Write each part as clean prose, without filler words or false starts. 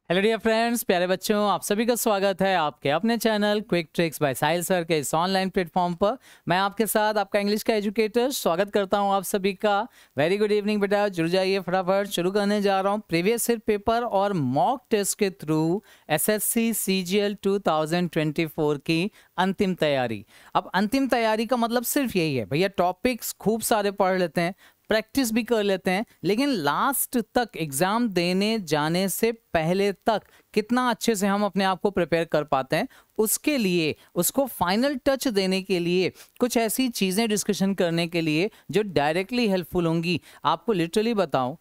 Hello dear friends, प्यारे बच्चों, आप सभी का स्वागत है आपके अपने चैनल क्विक ट्रिक्स बाय साहिल सर के इस ऑनलाइन प्लेटफॉर्म पर। मैं आपके साथ आपका इंग्लिश का एजुकेटर स्वागत करता हूं आप सभी का। वेरी गुड इवनिंग बेटा, जुड़ जाइए फटाफट। शुरू करने जा रहा हूं प्रीवियस ईयर पेपर और मॉक टेस्ट के थ्रू एसएससी सीजीएल 2024 की अंतिम तैयारी। अब अंतिम तैयारी का मतलब सिर्फ यही है भैया, टॉपिक्स खूब सारे पढ़ लेते हैं, प्रैक्टिस भी कर लेते हैं, लेकिन लास्ट तक एग्जाम देने जाने से पहले तक कितना अच्छे से हम अपने आप को प्रिपेयर कर पाते हैं, उसके लिए, उसको फाइनल टच देने के लिए कुछ ऐसी चीजें डिस्कशन करने के लिए जो डायरेक्टली हेल्पफुल होंगी। आपको लिटरली बताऊं,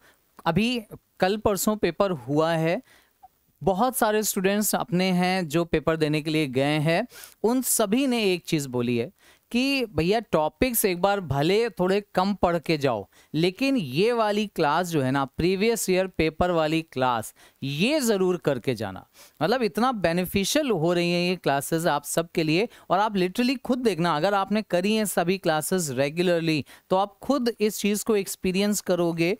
अभी कल परसों पेपर हुआ है, बहुत सारे स्टूडेंट्स अपने हैं जो पेपर देने के लिए गए हैं, उन सभी ने एक चीज बोली है कि भैया टॉपिक्स एक बार भले थोड़े कम पढ़ के जाओ, लेकिन ये वाली क्लास जो है ना, प्रीवियस ईयर पेपर वाली क्लास, ये ज़रूर करके जाना। मतलब इतना बेनिफिशियल हो रही हैं ये क्लासेस आप सबके लिए, और आप लिटरली खुद देखना, अगर आपने करी हैं सभी क्लासेस रेगुलरली तो आप खुद इस चीज़ को एक्सपीरियंस करोगे।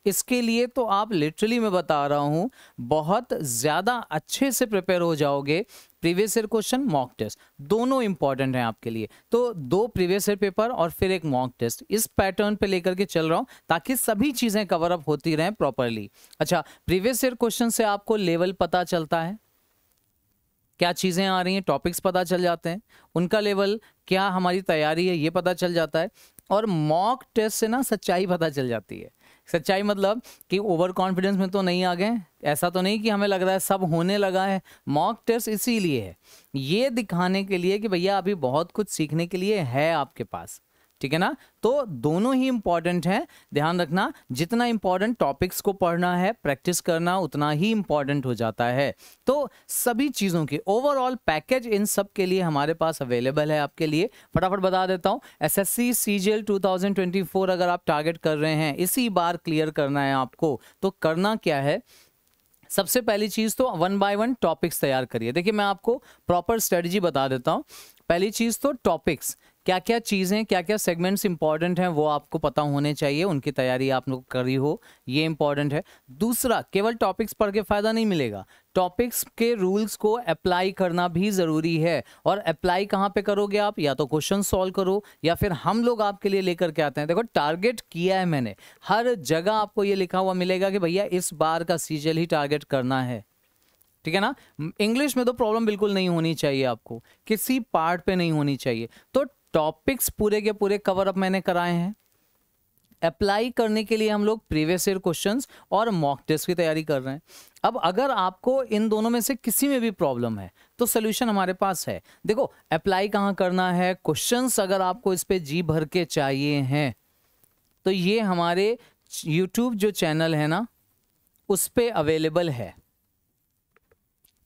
इसके लिए तो आप लिटरली, मैं बता रहा हूँ, बहुत ज़्यादा अच्छे से प्रिपेयर हो जाओगे। Previous year question, mock test दोनों इंपॉर्टेंट हैं आपके लिए। तो 2 प्रीवियस ईयर पेपर और फिर एक मॉक टेस्ट, इस पैटर्न पे लेकर के चल रहा हूं ताकि सभी चीजें कवर अप होती रहें प्रॉपरली। अच्छा, प्रीवियस ईयर क्वेश्चन से आपको लेवल पता चलता है, क्या चीजें आ रही हैं, टॉपिक्स पता चल जाते हैं, उनका लेवल क्या, हमारी तैयारी है ये पता चल जाता है। और मॉक टेस्ट से ना सच्चाई पता चल जाती है। सच्चाई मतलब कि ओवर कॉन्फिडेंस में तो नहीं आ गए, ऐसा तो नहीं कि हमें लग रहा है सब होने लगा है। मॉक टेस्ट इसीलिए है, ये दिखाने के लिए कि भैया अभी बहुत कुछ सीखने के लिए है आपके पास, ठीक है ना। तो दोनों ही इंपॉर्टेंट हैं, ध्यान रखना। जितना इंपॉर्टेंट टॉपिक्स को पढ़ना है, प्रैक्टिस करना, उतना ही इंपॉर्टेंट हो जाता है। तो सभी चीज़ों की ओवरऑल पैकेज इन सब के लिए हमारे पास अवेलेबल है आपके लिए। फटाफट बता देता हूँ, एसएससी सीजीएल 2024 अगर आप टारगेट कर रहे हैं इसी बार क्लियर करना है आपको, तो करना क्या है, सबसे पहली चीज तो 1 बाय 1 टॉपिक्स तैयार करिए। देखिए, मैं आपको प्रॉपर स्ट्रेटजी बता देता हूं। पहली चीज तो टॉपिक्स, क्या क्या चीजें, क्या क्या सेगमेंट्स इंपॉर्टेंट हैं वो आपको पता होने चाहिए, उनकी तैयारी आप लोग करी हो, ये इंपॉर्टेंट है। दूसरा, केवल टॉपिक्स पढ़ के फायदा नहीं मिलेगा, टॉपिक्स के रूल्स को अप्लाई करना भी जरूरी है। और अप्लाई कहाँ पे करोगे आप, या तो क्वेश्चन सॉल्व करो या फिर हम लोग आपके लिए लेकर के आते हैं। देखो, टारगेट किया है मैंने, हर जगह आपको ये लिखा हुआ मिलेगा कि भैया इस बार का सीजीएल ही टारगेट करना है, ठीक है ना। इंग्लिश में तो प्रॉब्लम बिल्कुल नहीं होनी चाहिए आपको, किसी पार्ट पे नहीं होनी चाहिए। तो टॉपिक्स पूरे के पूरे कवर अप मैंने कराए हैं। अप्लाई करने के लिए हम लोग प्रीवियस ईयर क्वेश्चंस और मॉक टेस्ट की तैयारी कर रहे हैं। अब अगर आपको इन दोनों में से किसी में भी प्रॉब्लम है तो सोल्यूशन हमारे पास है। देखो, अप्लाई कहाँ करना है, क्वेश्चंस अगर आपको इस पे जी भर के चाहिए हैं तो ये हमारे यूट्यूब जो चैनल है ना, उस पे अवेलेबल है।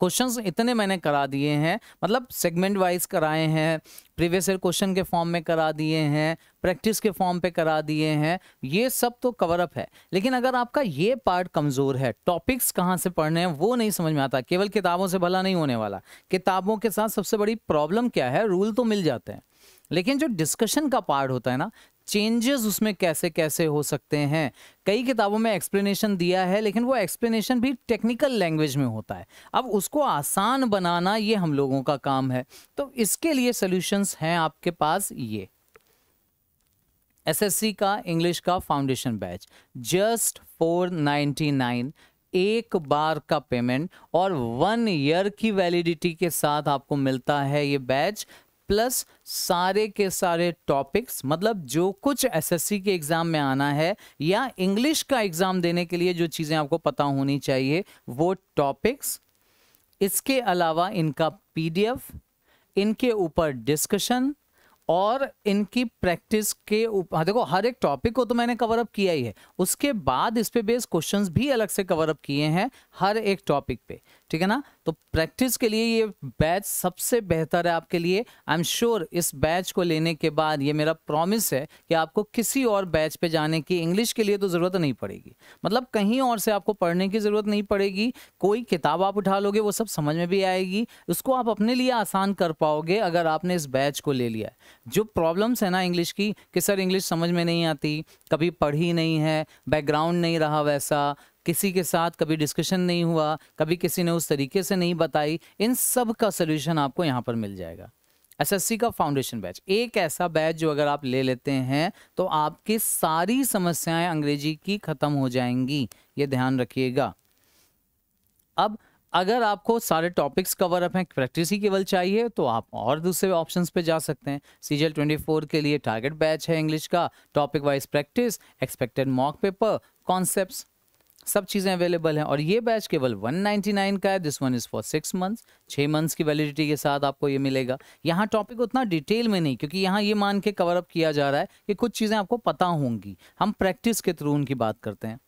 क्वेश्चंस इतने मैंने करा दिए हैं, मतलब सेगमेंट वाइज कराए हैं, प्रीवियस ईयर क्वेश्चन के फॉर्म में करा दिए हैं, प्रैक्टिस के फॉर्म पे करा दिए हैं, ये सब तो कवर अप है। लेकिन अगर आपका ये पार्ट कमजोर है, टॉपिक्स कहाँ से पढ़ने हैं वो नहीं समझ में आता, केवल किताबों से भला नहीं होने वाला। किताबों के साथ सबसे बड़ी प्रॉब्लम क्या है, रूल तो मिल जाते हैं, लेकिन जो डिस्कशन का पार्ट होता है ना, चेंजेस उसमें कैसे कैसे हो सकते हैं। कई किताबों में एक्सप्लेनेशन दिया है, लेकिन वो एक्सप्लेनेशन भी टेक्निकल लैंग्वेज में होता है। अब उसको आसान बनाना ये हम लोगों का काम है। तो इसके लिए सॉल्यूशंस हैं आपके पास। ये एसएससी का इंग्लिश का फाउंडेशन बैच, जस्ट 499, एक बार का पेमेंट और 1 ईयर की वैलिडिटी के साथ आपको मिलता है ये बैच, प्लस सारे के सारे टॉपिक्स, मतलब जो कुछ एसएससी के एग्जाम में आना है या इंग्लिश का एग्जाम देने के लिए जो चीजें आपको पता होनी चाहिए वो टॉपिक्स। इसके अलावा इनका पीडीएफ, इनके ऊपर डिस्कशन और इनकी प्रैक्टिस के ऊपर। देखो, हर एक टॉपिक को तो मैंने कवर अप किया ही है, उसके बाद इस पे बेस क्वेश्चंस भी अलग से कवर अप किए हैं हर एक टॉपिक पे, ठीक है ना। तो प्रैक्टिस के लिए ये बैच सबसे बेहतर है आपके लिए। आई एम श्योर इस बैच को लेने के बाद, ये मेरा प्रॉमिस है कि आपको किसी और बैच पे जाने की, इंग्लिश के लिए तो ज़रूरत नहीं पड़ेगी, मतलब कहीं और से आपको पढ़ने की ज़रूरत नहीं पड़ेगी। कोई किताब आप उठा लोगे, वो सब समझ में भी आएगी, उसको आप अपने लिए आसान कर पाओगे अगर आपने इस बैच को ले लिया है। जो प्रॉब्लम्स है ना इंग्लिश की, कि सर इंग्लिश समझ में नहीं आती, कभी पढ़ी नहीं है, बैकग्राउंड नहीं रहा वैसा, किसी के साथ कभी डिस्कशन नहीं हुआ, कभी किसी ने उस तरीके से नहीं बताई, इन सब का सोल्यूशन आपको यहाँ पर मिल जाएगा। एसएससी का फाउंडेशन बैच एक ऐसा बैच जो अगर आप ले लेते हैं तो आपकी सारी समस्याएं अंग्रेजी की खत्म हो जाएंगी, ये ध्यान रखिएगा। अब अगर आपको सारे टॉपिक्स कवर अप हैं, प्रैक्टिस ही केवल चाहिए, तो आप और दूसरे ऑप्शंस पे जा सकते हैं। CGL 24 के लिए टारगेट बैच है इंग्लिश का, topic wise practice, expected mock paper, concepts, सब चीज़ें अवेलेबल हैं। और ये बैच केवल 199 का है। This one is for 6 months, 6 months की वैलिडिटी के साथ आपको ये मिलेगा। यहाँ टॉपिक उतना डिटेल में नहीं, क्योंकि यहाँ ये मान के कवर अप किया जा रहा है कि कुछ चीज़ें आपको पता होंगी, हम प्रैक्टिस के थ्रू उनकी बात करते हैं।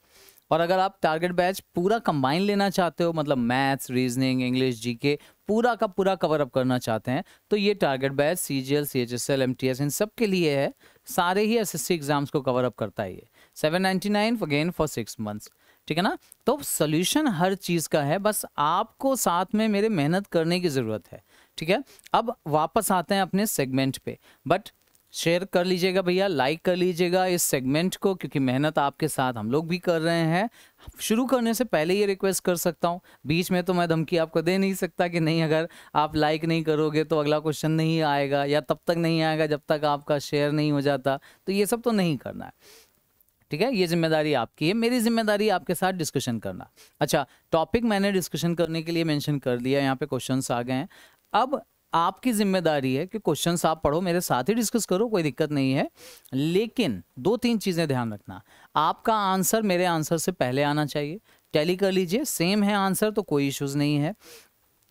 और अगर आप टारगेट बैच पूरा कंबाइन लेना चाहते हो, मतलब मैथ्स, रीजनिंग, इंग्लिश, जीके पूरा का पूरा कवर अप करना चाहते हैं, तो ये target batch CGL, CHSL, MTS इन सब के लिए है। सारे ही SSC एग्जाम्स को कवर अप करता है ये। 799 अगेन फॉर 6 मंथ्स, ठीक है ना। तो सोल्यूशन हर चीज़ का है, बस आपको साथ में मेरे मेहनत करने की ज़रूरत है, ठीक है। अब वापस आते हैं अपने सेगमेंट पे, बट शेयर कर लीजिएगा भैया, लाइक कर लीजिएगा इस सेगमेंट को, क्योंकि मेहनत आपके साथ हम लोग भी कर रहे हैं। शुरू करने से पहले ये रिक्वेस्ट कर सकता हूँ, बीच में तो मैं धमकी आपको दे नहीं सकता कि नहीं अगर आप लाइक नहीं करोगे तो अगला क्वेश्चन नहीं आएगा, या तब तक नहीं आएगा जब तक आपका शेयर नहीं हो जाता। तो ये सब तो नहीं करना है, ठीक है। ये जिम्मेदारी आपकी है, मेरी जिम्मेदारी आपके साथ डिस्कशन करना। अच्छा, टॉपिक मैंने डिस्कशन करने के लिए मेंशन कर दिया, यहाँ पे क्वेश्चंस आ गए हैं। अब आपकी जिम्मेदारी है कि क्वेश्चंस आप पढ़ो, मेरे साथ ही डिस्कस करो, कोई दिक्कत नहीं है। लेकिन 2-3 चीज़ें ध्यान रखना, आपका आंसर मेरे आंसर से पहले आना चाहिए। टैली कर लीजिए, सेम है आंसर तो कोई इश्यूज़ नहीं है।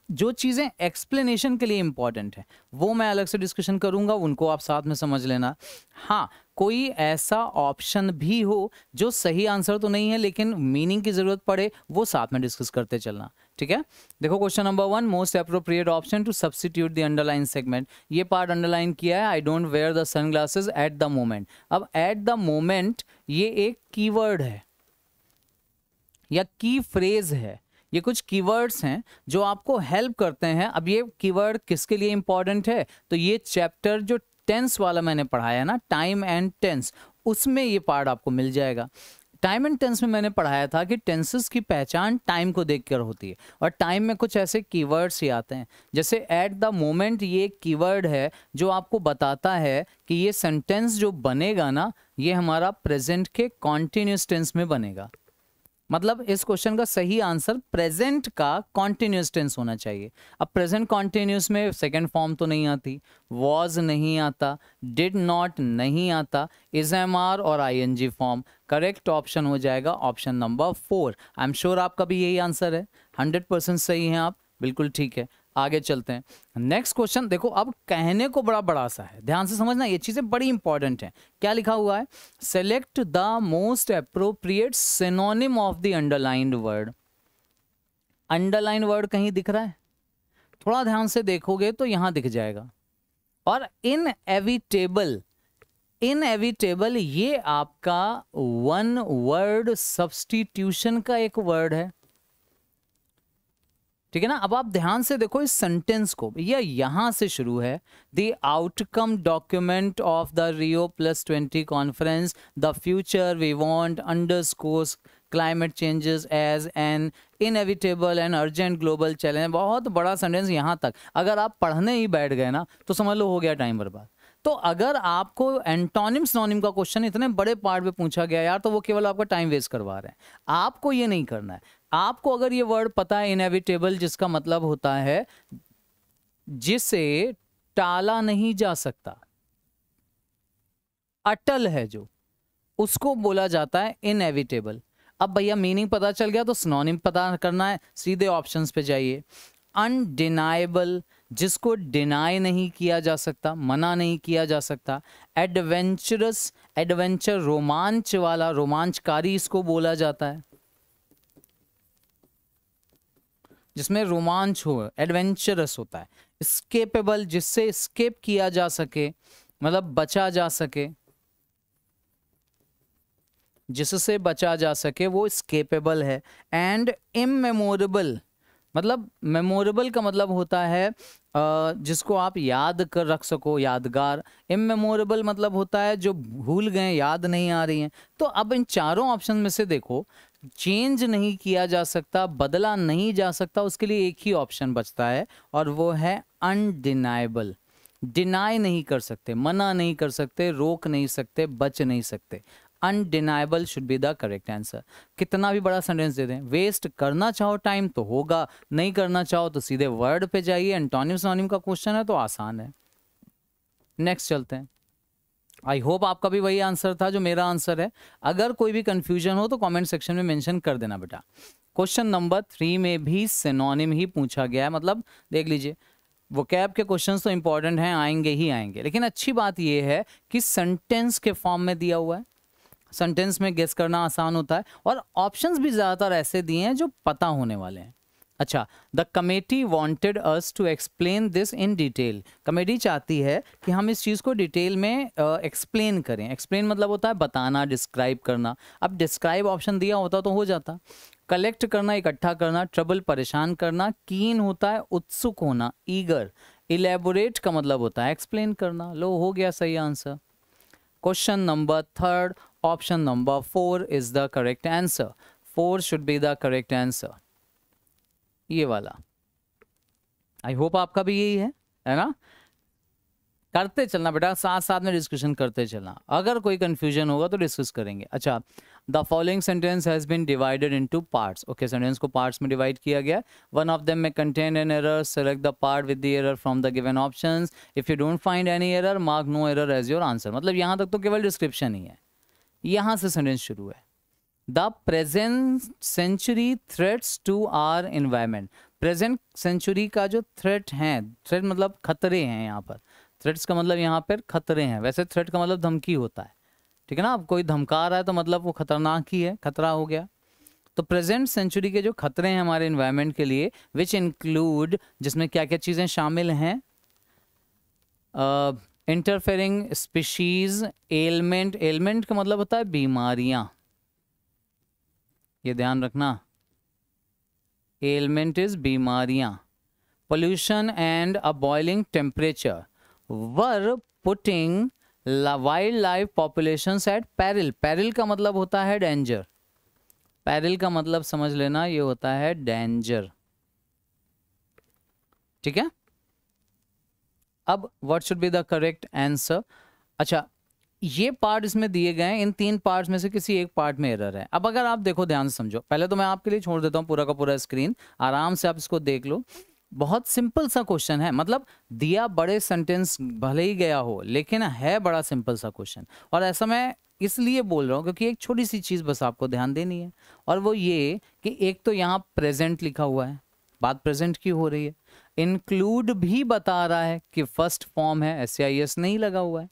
जो चीज़ें एक्सप्लेनेशन के लिए इंपॉर्टेंट है वो मैं अलग से डिस्कशन करूंगा, उनको आप साथ में समझ लेना। हाँ, कोई ऐसा ऑप्शन भी हो जो सही आंसर तो नहीं है लेकिन मीनिंग की जरूरत पड़े, वो साथ में डिस्कस करते चलना, ठीक है। देखो question number 1, most appropriate option to substitute the underline segment. ये पार्ट अंडरलाइन किया है, I don't wear the sunglasses at the moment. अब एट द मोमेंट ये एक कीवर्ड है या की फ्रेज है, ये कुछ कीवर्ड्स हैं जो आपको हेल्प करते हैं। अब ये कीवर्ड किसके लिए इंपॉर्टेंट है, तो ये चैप्टर जो टेंस वाला मैंने पढ़ाया ना, टाइम एंड टेंस, उसमें ये पार्ट आपको मिल जाएगा। टाइम एंड टेंस में मैंने पढ़ाया था कि टेंसेस की पहचान टाइम को देखकर होती है, और टाइम में कुछ ऐसे कीवर्ड्स ही आते हैं, जैसे एट द मोमेंट, ये एक कीवर्ड है जो आपको बताता है कि ये सेंटेंस जो बनेगा ना, ये हमारा प्रेजेंट के कॉन्टिन्यूस टेंस में बनेगा। मतलब इस क्वेश्चन का सही आंसर प्रेजेंट का कॉन्टिन्यूस टेंस होना चाहिए। अब प्रेजेंट कॉन्टिन्यूस में सेकंड फॉर्म तो नहीं आती, वॉज नहीं आता, डिड नॉट नहीं आता, इज एम आर और ING फॉर्म। करेक्ट ऑप्शन हो जाएगा option number 4। I am sure आपका भी यही आंसर है, 100% सही है आप, बिल्कुल ठीक है। आगे चलते हैं, नेक्स्ट क्वेश्चन देखो। अब कहने को बड़ा बड़ा सा है, ध्यान से समझना, ये चीजें बड़ी इंपॉर्टेंट हैं। क्या लिखा हुआ है, select the most appropriate synonym of the underlined word. Underline word कहीं दिख रहा है, थोड़ा ध्यान से देखोगे तो यहां दिख जाएगा। और इनएविटेबल, इनएविटेबल ये आपका वन वर्ड सब्स्टिट्यूशन का एक वर्ड है, ठीक है ना। अब आप ध्यान से देखो इस सेंटेंस को, भैया यहां से शुरू है, the outcome document of the Rio +20 conference, the future we want underscores climate changes as an inevitable and urgent global challenge. बहुत बड़ा सेंटेंस, यहां तक अगर आप पढ़ने ही बैठ गए ना तो समझ लो हो गया टाइम बर्बाद। तो अगर आपको एंटोनिम सिनोनिम का क्वेश्चन इतने बड़े पार्ट में पूछा गया यार, तो वो केवल आपका टाइम वेस्ट करवा रहे हैं। आपको ये नहीं करना है। आपको अगर ये वर्ड पता है इनएविटेबल, जिसका मतलब होता है जिसे टाला नहीं जा सकता, अटल है जो, उसको बोला जाता है इनएविटेबल। अब भैया मीनिंग पता चल गया तो सिनोनिम पता करना है, सीधे ऑप्शंस पे जाइए। अनडिनाएबल, जिसको डिनाई नहीं किया जा सकता, मना नहीं किया जा सकता। एडवेंचरस, एडवेंचर रोमांच वाला, रोमांचकारी इसको बोला जाता है, जिसमें रोमांच हो, एडवेंचरस होता है। स्केपेबल, जिससे स्केप किया जा सके, मतलब बचा जा सके, जिससे बचा जा सके वो स्केपेबल है। एंड इमेमोरेबल, मतलब मेमोरेबल का मतलब होता है जिसको आप याद कर रख सको, यादगार। इमेमोरेबल मतलब होता है जो भूल गए, याद नहीं आ रही हैं। तो अब इन चारों ऑप्शन में से देखो, चेंज नहीं किया जा सकता, बदला नहीं जा सकता, उसके लिए एक ही ऑप्शन बचता है और वो है अनडिनाइबल। डिनाई नहीं कर सकते, मना नहीं कर सकते, रोक नहीं सकते, बच नहीं सकते। Undeniable should be the correct answer. कितना भी बड़ा सेंटेंस दे दें, वेस्ट करना चाहो टाइम तो होगा, नहीं करना चाहो तो सीधे वर्ड पे जाइए। एंटोनिम सिनोनिम का क्वेश्चन है तो आसान है। नेक्स्ट चलते हैं। आई होप आपका भी वही आंसर था जो मेरा आंसर है। अगर कोई भी कंफ्यूजन हो तो कमेंट सेक्शन में मेंशन कर देना बेटा। क्वेश्चन नंबर 3 में भी सिनोनिम ही पूछा गया है। मतलब देख लीजिए, वोकैब के क्वेश्चंस तो इंपॉर्टेंट हैं, आएंगे ही आएंगे, लेकिन अच्छी बात यह है कि सेंटेंस के फॉर्म में दिया हुआ है। सेंटेंस में गेस करना आसान होता है और ऑप्शंस भी ज़्यादातर ऐसे दिए हैं जो पता होने वाले हैं। अच्छा, the committee wanted us to explain this in detail. Committee चाहती है कि हम इस चीज़ को डिटेल में एक्सप्लेन करें। एक्सप्लेन मतलब होता है बताना, डिस्क्राइब करना। अब डिस्क्राइब ऑप्शन दिया होता तो हो जाता। कलेक्ट करना, इकट्ठा करना। ट्रबल, परेशान करना। कीन होता है उत्सुक होना, ईगर। इलेबोरेट का मतलब होता है एक्सप्लेन करना। लो, हो गया सही answer. Question number 3, option number 4 is the correct answer. 4 should be the correct answer, ये वाला। आई होप आपका भी यही है ना। करते चलना बेटा, साथ साथ में डिस्कशन करते चलना। अगर कोई कंफ्यूजन होगा तो डिस्कस करेंगे। अच्छा, the following sentence has been divided into parts. Okay, sentence को पार्ट्स में डिवाइड किया गया। वन ऑफ देम में contain an error, select the part with the error from the given options. If you don't find any error, mark no error as your answer. मतलब यहां तक तो केवल डिस्क्रिप्शन ही है, यहां से सेंटेंस शुरू है। The present century threats to our environment. Present century का जो थ्रेट है, थ्रेट मतलब खतरे हैं, यहाँ पर थ्रेट्स का मतलब यहाँ पर खतरे हैं। वैसे थ्रेट का मतलब धमकी होता है, ठीक है ना। अब कोई धमका रहा है तो मतलब वो खतरनाक ही है, खतरा हो गया। तो प्रेजेंट सेंचुरी के जो खतरे हैं हमारे एनवायरमेंट के लिए, विच इंक्लूड, जिसमें क्या क्या चीज़ें शामिल हैं। Interfering species, element. एलमेंट का मतलब होता है बीमारियां, ये ध्यान रखना। एलमेंट इज बीमारियां। Pollution and a boiling temperature were putting wildlife populations at peril. Peril का मतलब होता है डेंजर। पैरिल का मतलब समझ लेना, ये होता है डेंजर, ठीक है। अब what should be the correct answer. अच्छा, ये पार्ट इसमें दिए गए हैं, इन 3 पार्ट्स में से किसी एक पार्ट में एरर है। अब अगर आप देखो, ध्यान से समझो। पहले तो मैं आपके लिए छोड़ देता हूं पूरा का पूरा स्क्रीन, आराम से आप इसको देख लो। बहुत सिंपल सा क्वेश्चन है, मतलब दिया बड़े सेंटेंस भले ही गया हो, लेकिन है बड़ा सिंपल सा क्वेश्चन। और ऐसा मैं इसलिए बोल रहा हूँ क्योंकि एक छोटी सी चीज बस आपको ध्यान देनी है, और वो ये कि एक तो यहाँ प्रेजेंट लिखा हुआ है, बात प्रेजेंट की हो रही है। इंक्लूड भी बता रहा है कि फर्स्ट फॉर्म है, SAIS नहीं लगा हुआ है,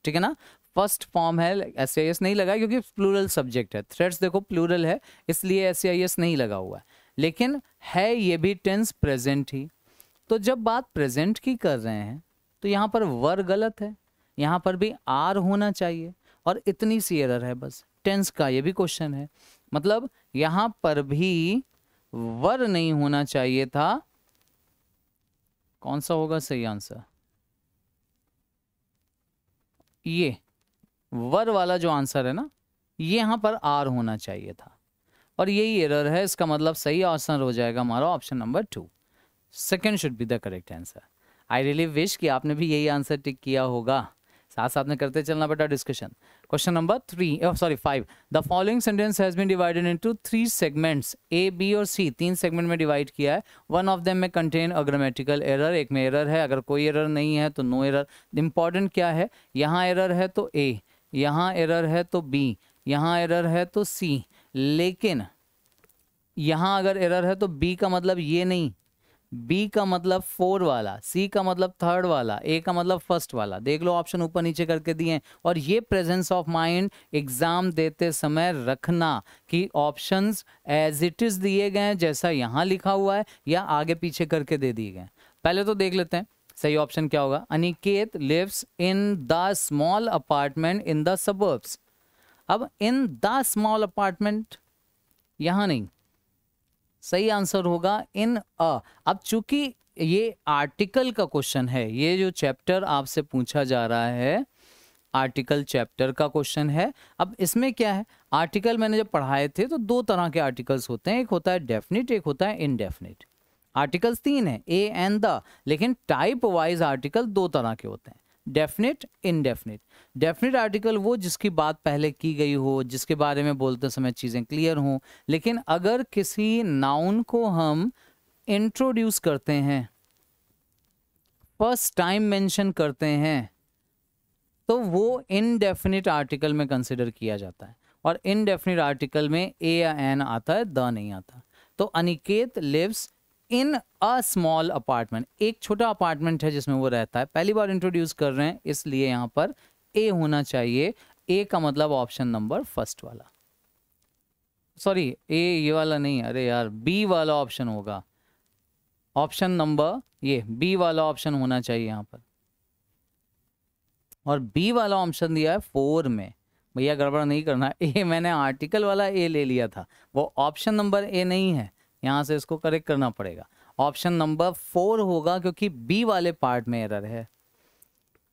ठीक है ना। फर्स्ट फॉर्म है, SAIS नहीं लगा क्योंकि प्लूरल सब्जेक्ट है। थ्रेड्स देखो प्लूरल है, इसलिए SAIS नहीं लगा हुआ है। लेकिन है ये भी टेंस प्रेजेंट ही। तो जब बात प्रेजेंट की कर रहे हैं तो यहाँ पर वर गलत है, यहाँ पर भी आर होना चाहिए, और इतनी सी एरर है बस। टेंस का ये भी क्वेश्चन है, मतलब यहाँ पर भी वर नहीं होना चाहिए था। कौन सा होगा सही आंसर? ये वर वाला जो आंसर है ना, ये यहाँ पर आर होना चाहिए था, और यही एरर है। इसका मतलब सही आंसर हो जाएगा हमारा option number 2। Second should be the correct answer. I really wish कि आपने भी यही आंसर टिक किया होगा। साथ साथ में करते चलना बेटा discussion. Question number 5। The following sentence has been divided into 3 segments, A, B और C। 3 सेगमेंट में डिवाइड किया है। वन ऑफ देम में कंटेन अ ग्रामेटिकल एरर, एक में एरर है। अगर कोई एरर नहीं है तो नो एरर। इंपॉर्टेंट क्या है, यहाँ एरर है तो A, यहाँ एरर है तो B, यहाँ एरर है तो C। लेकिन यहाँ अगर एरर है तो B का मतलब ये नहीं, B का मतलब 4 वाला, C का मतलब 3rd वाला, A का मतलब 1st वाला। देख लो ऑप्शन ऊपर नीचे करके दिए हैं। और ये प्रेजेंस ऑफ माइंड एग्जाम देते समय रखना कि ऑप्शंस एज इट इज दिए गए हैं, जैसा यहाँ लिखा हुआ है, या आगे पीछे करके दे दिए गए। पहले तो देख लेते हैं सही ऑप्शन क्या होगा। Aniket lives in the small apartment in the suburbs. अब इन द स्मॉल अपार्टमेंट यहाँ नहीं, सही आंसर होगा इन अ। अब चूंकि ये आर्टिकल का क्वेश्चन है, ये जो चैप्टर आपसे पूछा जा रहा है आर्टिकल चैप्टर का क्वेश्चन है। अब इसमें क्या है, आर्टिकल मैंने जब पढ़ाए थे तो दो तरह के आर्टिकल्स होते हैं, एक होता है डेफिनिट, एक होता है इनडेफिनिट। आर्टिकल्स तीन है, ए एंड द, लेकिन टाइप वाइज आर्टिकल दो तरह के होते हैं, डेफिनिट, इनडेफिनिट। डेफिनिट आर्टिकल वो जिसकी बात पहले की गई हो, जिसके बारे में बोलते समय चीजें क्लियर हों। लेकिन अगर किसी नाउन को हम इंट्रोड्यूस करते हैं, फर्स्ट टाइम मेंशन करते हैं, तो वो इनडेफिनिट आर्टिकल में कंसिडर किया जाता है। और इनडेफिनिट आर्टिकल में ए या एन आता है, द नहीं आता। तो Aniket lives in a small apartment, एक छोटा अपार्टमेंट है जिसमें वो रहता है। पहली बार इंट्रोड्यूस कर रहे हैं इसलिए यहाँ पर ए होना चाहिए। ए का मतलब ऑप्शन नंबर फर्स्ट वाला, सॉरी ए ये वाला नहीं, अरे यार बी वाला ऑप्शन होगा। ऑप्शन नंबर ये बी वाला ऑप्शन होना चाहिए यहाँ पर, और बी वाला ऑप्शन दिया है 4 में। भैया गड़बड़ नहीं करना, ए मैंने आर्टिकल वाला ए ले लिया था, वो ऑप्शन नंबर ए नहीं है, यहाँ से इसको करेक्ट करना पड़ेगा। ऑप्शन नंबर 4 होगा क्योंकि बी वाले पार्ट में एरर है।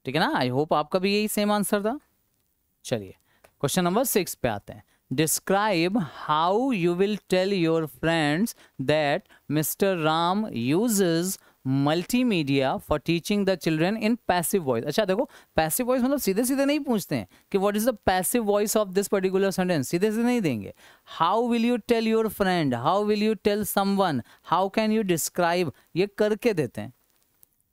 ठीक है ना, आई होप आपका भी यही सेम आंसर था। चलिए क्वेश्चन नंबर 6 पे आते हैं। Describe how you will tell your friends that mister Ram uses multimedia for teaching the children in passive voice. अच्छा देखो, पैसिव वॉइस मतलब सीधे सीधे नहीं पूछते हैं कि what is the passive voice of this particular sentence, सीधे सीधे नहीं देंगे। How will you tell your friend, how will you tell someone, how can you describe, ये करके देते हैं।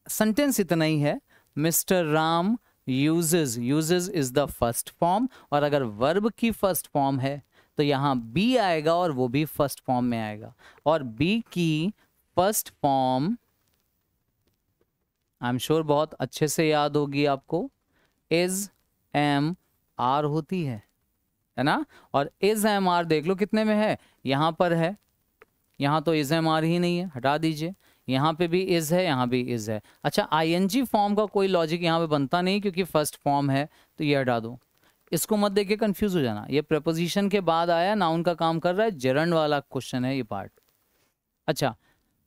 सेंटेंस इतना ही है, mister Ram uses, uses is the first form, और अगर वर्ब की फर्स्ट फॉर्म है तो यहाँ बी आएगा और वो भी फर्स्ट फॉर्म में आएगा। और बी की first form I am sure बहुत अच्छे से याद होगी आपको, इज एम आर होती है ना। और इज एम आर देख लो कितने में है, यहाँ पर है, यहाँ तो इज एम आर ही नहीं है, हटा दीजिए। यहाँ पे भी इज है, यहाँ भी इज है। अच्छा आईएनजी फॉर्म का कोई लॉजिक यहाँ पे बनता नहीं क्योंकि फर्स्ट फॉर्म है, तो ये हटा दो। इसको मत देख के कंफ्यूज हो जाना, ये प्रपोजिशन के बाद आया, नाउन का काम कर रहा है, जेरंड वाला क्वेश्चन है ये पार्ट। अच्छा,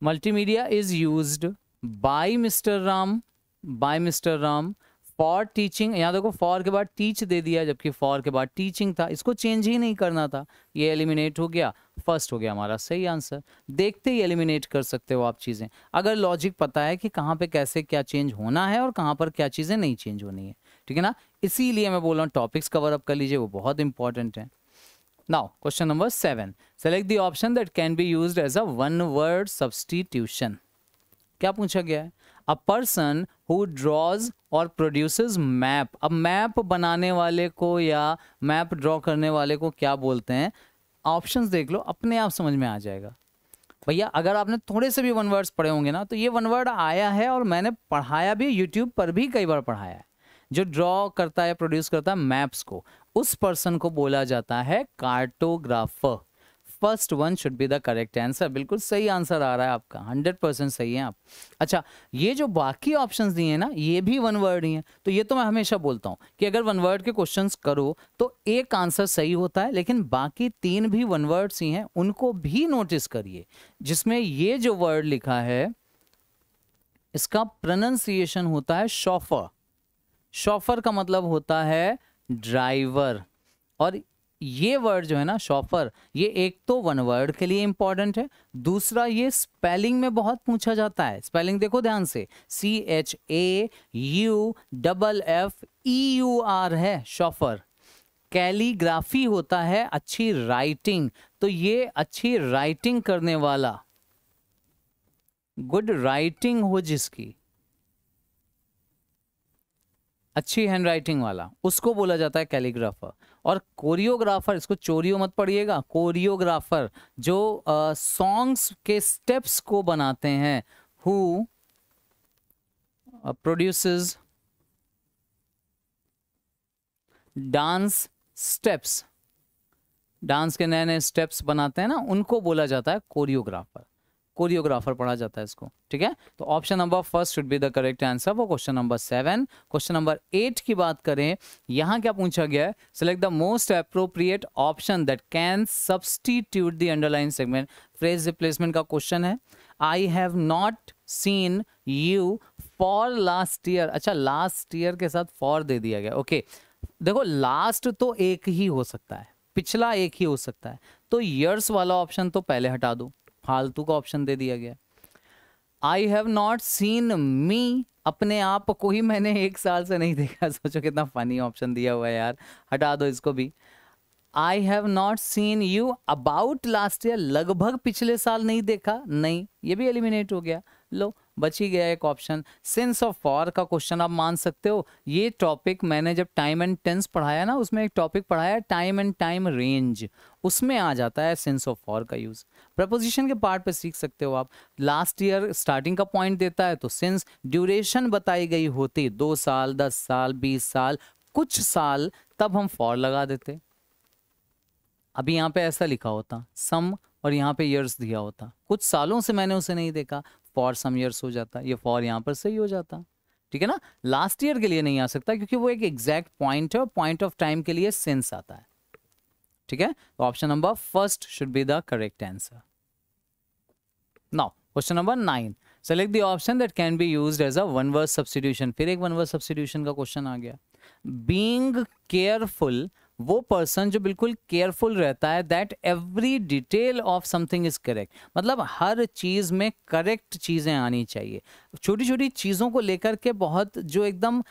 multimedia is used by mister Ram, by mister Ram for teaching. यहाँ देखो फॉर के बाद टीच दे दिया जबकि फॉर के बाद टीचिंग था, इसको चेंज ही नहीं करना था, ये एलिमिनेट हो गया, फर्स्ट हो गया हमारा सही आंसर। देखते ही एलिमिनेट कर सकते हो आप चीज़ें, अगर लॉजिक पता है कि कहाँ पे कैसे क्या चेंज होना है और कहाँ पर क्या चीज़ें नहीं चेंज होनी है। ठीक है ना, इसीलिए मैं बोल रहा हूँ टॉपिक्स कवर अप कर लीजिए, वो बहुत इंपॉर्टेंट है। Now question number 7, select the option that can be used as a one word substitution. क्या पूछा गया है, अ पर्सन हु ड्रॉज और प्रोड्यूसेस मैप। अब मैप बनाने वाले को या मैप ड्रॉ करने वाले को क्या बोलते हैं, ऑप्शंस देख लो, अपने आप समझ में आ जाएगा। भैया अगर आपने थोड़े से भी वन वर्ड्स पढ़े होंगे ना, तो ये वन वर्ड आया है और मैंने पढ़ाया भी, यूट्यूब पर भी कई बार पढ़ाया है। जो ड्रॉ करता है, प्रोड्यूस करता है मैप्स को, उस पर्सन को बोला जाता है cartographer. First one should be the correct answer. बिल्कुल सही आंसर आ रहा है आपका, 100% सही है आप। अच्छा, ये जो बाकी ऑप्शंस दिए हैं ना, ये भी वन वर्ड ही हैं। तो ये तो मैं हमेशा बोलता हूँ कि अगर वन वर्ड के क्वेश्चंस करो तो एक आंसर सही होता है, लेकिन बाकी 3 भी वन वर्ड्स ही हैं, उनको भी नोटिस करिए। जिसमें ये जो वर्ड लिखा है इसका प्रोनाउंसिएशन होता है शॉफर। शॉफर का मतलब होता है ड्राइवर। और ये वर्ड जो है ना शॉफर, ये एक तो वन वर्ड के लिए इंपॉर्टेंट है, दूसरा ये स्पेलिंग में बहुत पूछा जाता है। स्पेलिंग देखो ध्यान से, CHAUFFEUR है शॉफर। कैलीग्राफी होता है अच्छी राइटिंग, तो ये अच्छी राइटिंग करने वाला, गुड राइटिंग हो जिसकी, अच्छी हैंड राइटिंग वाला, उसको बोला जाता है कैलीग्राफर। और कोरियोग्राफर, इसको चोरियो मत पढ़िएगा, कोरियोग्राफर जो सॉन्ग्स के स्टेप्स को बनाते हैं, who produces dance steps, dance के नए नए स्टेप्स बनाते हैं ना, उनको बोला जाता है कोरियोग्राफर। कोरियोग्राफर पढ़ा जाता है इसको, ठीक है। तो option number first should be the correct answer for question number 7। Question number 8 की बात करें, यहाँ क्या पूछा गया है, select the most appropriate option that can substitute the underline segment. Phrase replacement का क्वेश्चन है। I have not seen you for last year. अच्छा, लास्ट ईयर के साथ फॉर दे दिया गया, ओके। देखो लास्ट तो एक ही हो सकता है, पिछला एक ही हो सकता है, तो ईयर्स वाला ऑप्शन तो पहले हटा दो, फालतू का ऑप्शन दे दिया गया। आई हैव नॉट सीन मी, अपने आप को ही मैंने 1 साल से नहीं देखा। सोचो कितना फनी ऑप्शन दिया हुआ है यार, हटा दो इसको भी। I have not seen you about last year, लगभग पिछले साल नहीं देखा, नहीं, ये भी एलिमिनेट हो गया। लो बच ही गया एक ऑप्शन। सेंस ऑफ फॉर का क्वेश्चन आप मान सकते हो, ये टॉपिक मैंने जब टाइम एंड टेंस पढ़ाया ना, उसमें एक टॉपिक पढ़ाया टाइम एंड टाइम रेंज, उसमें आ जाता है सेंस ऑफ फॉर का यूज। प्रपोजिशन के पार्ट पे सीख सकते हो आप। लास्ट ईयर स्टार्टिंग का पॉइंट देता है तो सिंस ड्यूरेशन बताई गई होती 2 साल, 10 साल, 20 साल, कुछ साल, तब हम फॉर लगा देते। अभी यहाँ पे ऐसा लिखा होता सम और यहाँ पे ईयर्स दिया होता, कुछ सालों से मैंने उसे नहीं देखा, फॉर सम ईयर्स हो जाता, ये फॉर यहाँ पर सही हो जाता, ठीक है ना। लास्ट ईयर के लिए नहीं आ सकता क्योंकि वो एक एग्जैक्ट पॉइंट है और पॉइंट ऑफ टाइम के लिए सेंस आता है, ठीक है। तो option number first should be the correct answer. Now question number 9, select the option that can be used as a one word substitution. फिर एक वन वर्ड सब्स्टिट्यूशन का क्वेश्चन आ गया। बीइंग केयरफुल, वो पर्सन जो बिल्कुल केयरफुल रहता है, that every detail of something is correct, मतलब हर चीज में करेक्ट चीजें आनी चाहिए। छोटी छोटी चीजों को लेकर के बहुत जो एकदम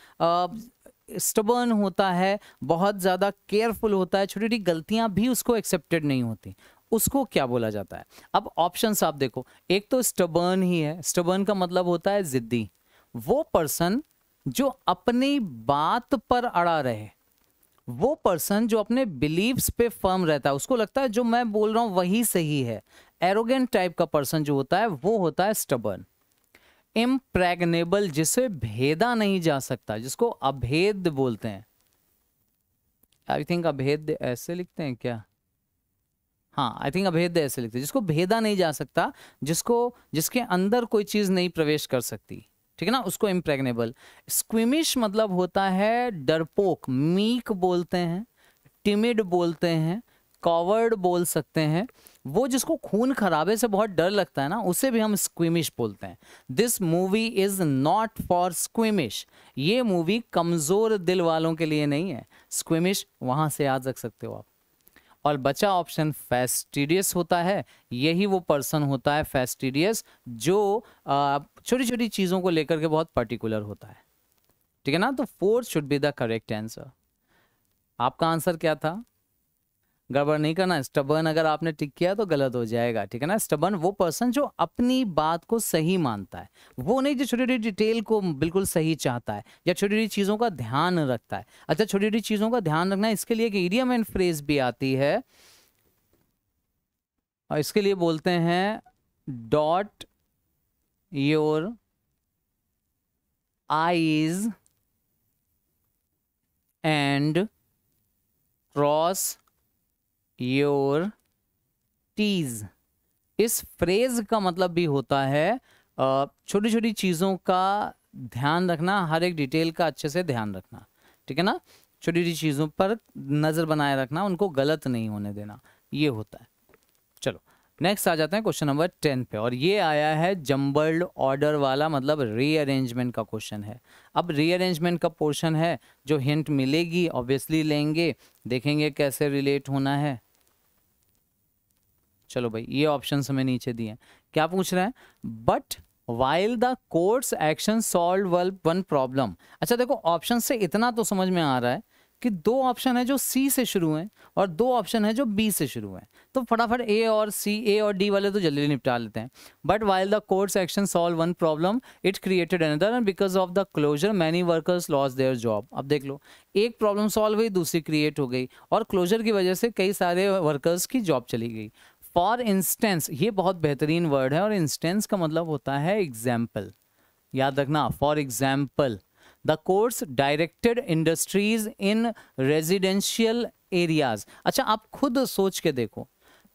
स्टबर्न होता है, बहुत ज्यादा केयरफुल होता है, छोटी छोटी गलतियां भी उसको एक्सेप्टेड नहीं होती, उसको क्या बोला जाता है। अब ऑप्शंस आप देखो, एक तो स्टबर्न ही है, स्टबर्न का मतलब होता है जिद्दी। वो पर्सन जो अपनी बात पर अड़ा रहे, वो पर्सन जो अपने बिलीव्स पे फर्म रहता है, उसको लगता है जो मैं बोल रहा हूं वही सही है। एरोगेंट टाइप का पर्सन जो होता है वो होता है स्टबर्न। इम्प्रेग्नेबल, जिसे भेदा नहीं जा सकता, जिसको अभेद बोलते हैं। आई थिंक अभेद ऐसे लिखते हैं क्या, हाँ आई थिंक अभेद ऐसे लिखते हैं, जिसको भेदा नहीं जा सकता, जिसके अंदर कोई चीज नहीं प्रवेश कर सकती, ठीक है ना, उसको इम्प्रेग्नेबल। स्क्विमिश मतलब होता है डरपोक, मीक बोलते हैं, टिमिड बोलते हैं, कॉवर्ड बोल सकते हैं। वो जिसको खून खराबे से बहुत डर लगता है ना, उसे भी हम स्क्विमिश बोलते हैं। This movie is not for squeamish, ये मूवी कमजोर दिल वालों के लिए नहीं है। स्क्विमिश वहां से याद रख सकते हो आप। और बचा ऑप्शन फैस्टिडियस होता है, यही वो पर्सन होता है फैस्टिडियस जो छोटी छोटी चीजों को लेकर के बहुत पर्टिकुलर होता है, ठीक है ना। तो 4 should be the correct answer. आपका आंसर क्या था, गड़बड़ नहीं करना। स्टबर्न अगर आपने टिक किया तो गलत हो जाएगा, ठीक है ना। स्टबर्न वो पर्सन जो अपनी बात को सही मानता है, वो नहीं जो छोटी छोटी डिटेल को बिल्कुल सही चाहता है या छोटी छोटी चीजों का ध्यान रखता है। अच्छा, छोटी छोटी चीजों का ध्यान रखना, इसके लिए एक इडियम एंड फ्रेज भी आती है और इसके लिए बोलते हैं dot your i's and cross your t's. इस फ्रेज का मतलब भी होता है छोटी छोटी चीजों का ध्यान रखना, हर एक डिटेल का अच्छे से ध्यान रखना, ठीक है ना। छोटी छोटी चीजों पर नजर बनाए रखना, उनको गलत नहीं होने देना, ये होता है। चलो नेक्स्ट आ जाते हैं क्वेश्चन नंबर 10 पे, और ये आया है जम्बल्ड ऑर्डर वाला, मतलब रीअरेंजमेंट का क्वेश्चन है। अब रीअरेंजमेंट का पोर्शन है, जो हिंट मिलेगी ऑब्वियसली लेंगे, देखेंगे कैसे रिलेट होना है। चलो भाई, ये ऑप्शन हमें नीचे दिए हैं। क्या पूछ रहे हैं, but while the courts action solve one problem. अच्छा देखो, ऑप्शन से इतना तो समझ में आ रहा है कि 2 ऑप्शन है जो सी से शुरू हैं और 2 ऑप्शन है जो बी से शुरू हैं, तो फटाफट ए और डी वाले तो जल्दी निपटा लेते हैं। But while the courts action solve one problem it created another and because of the closure many workers lost their job. अब देख लो, एक प्रॉब्लम सॉल्व हुई, दूसरी क्रिएट हो गई, और क्लोजर की वजह से कई सारे वर्कर्स की जॉब चली गई। फॉर इंस्टेंस, ये बहुत बेहतरीन वर्ड है, और इंस्टेंस का मतलब होता है एग्जाम्पल, याद रखना। For example, the course directed industries in residential areas. अच्छा आप खुद सोच के देखो,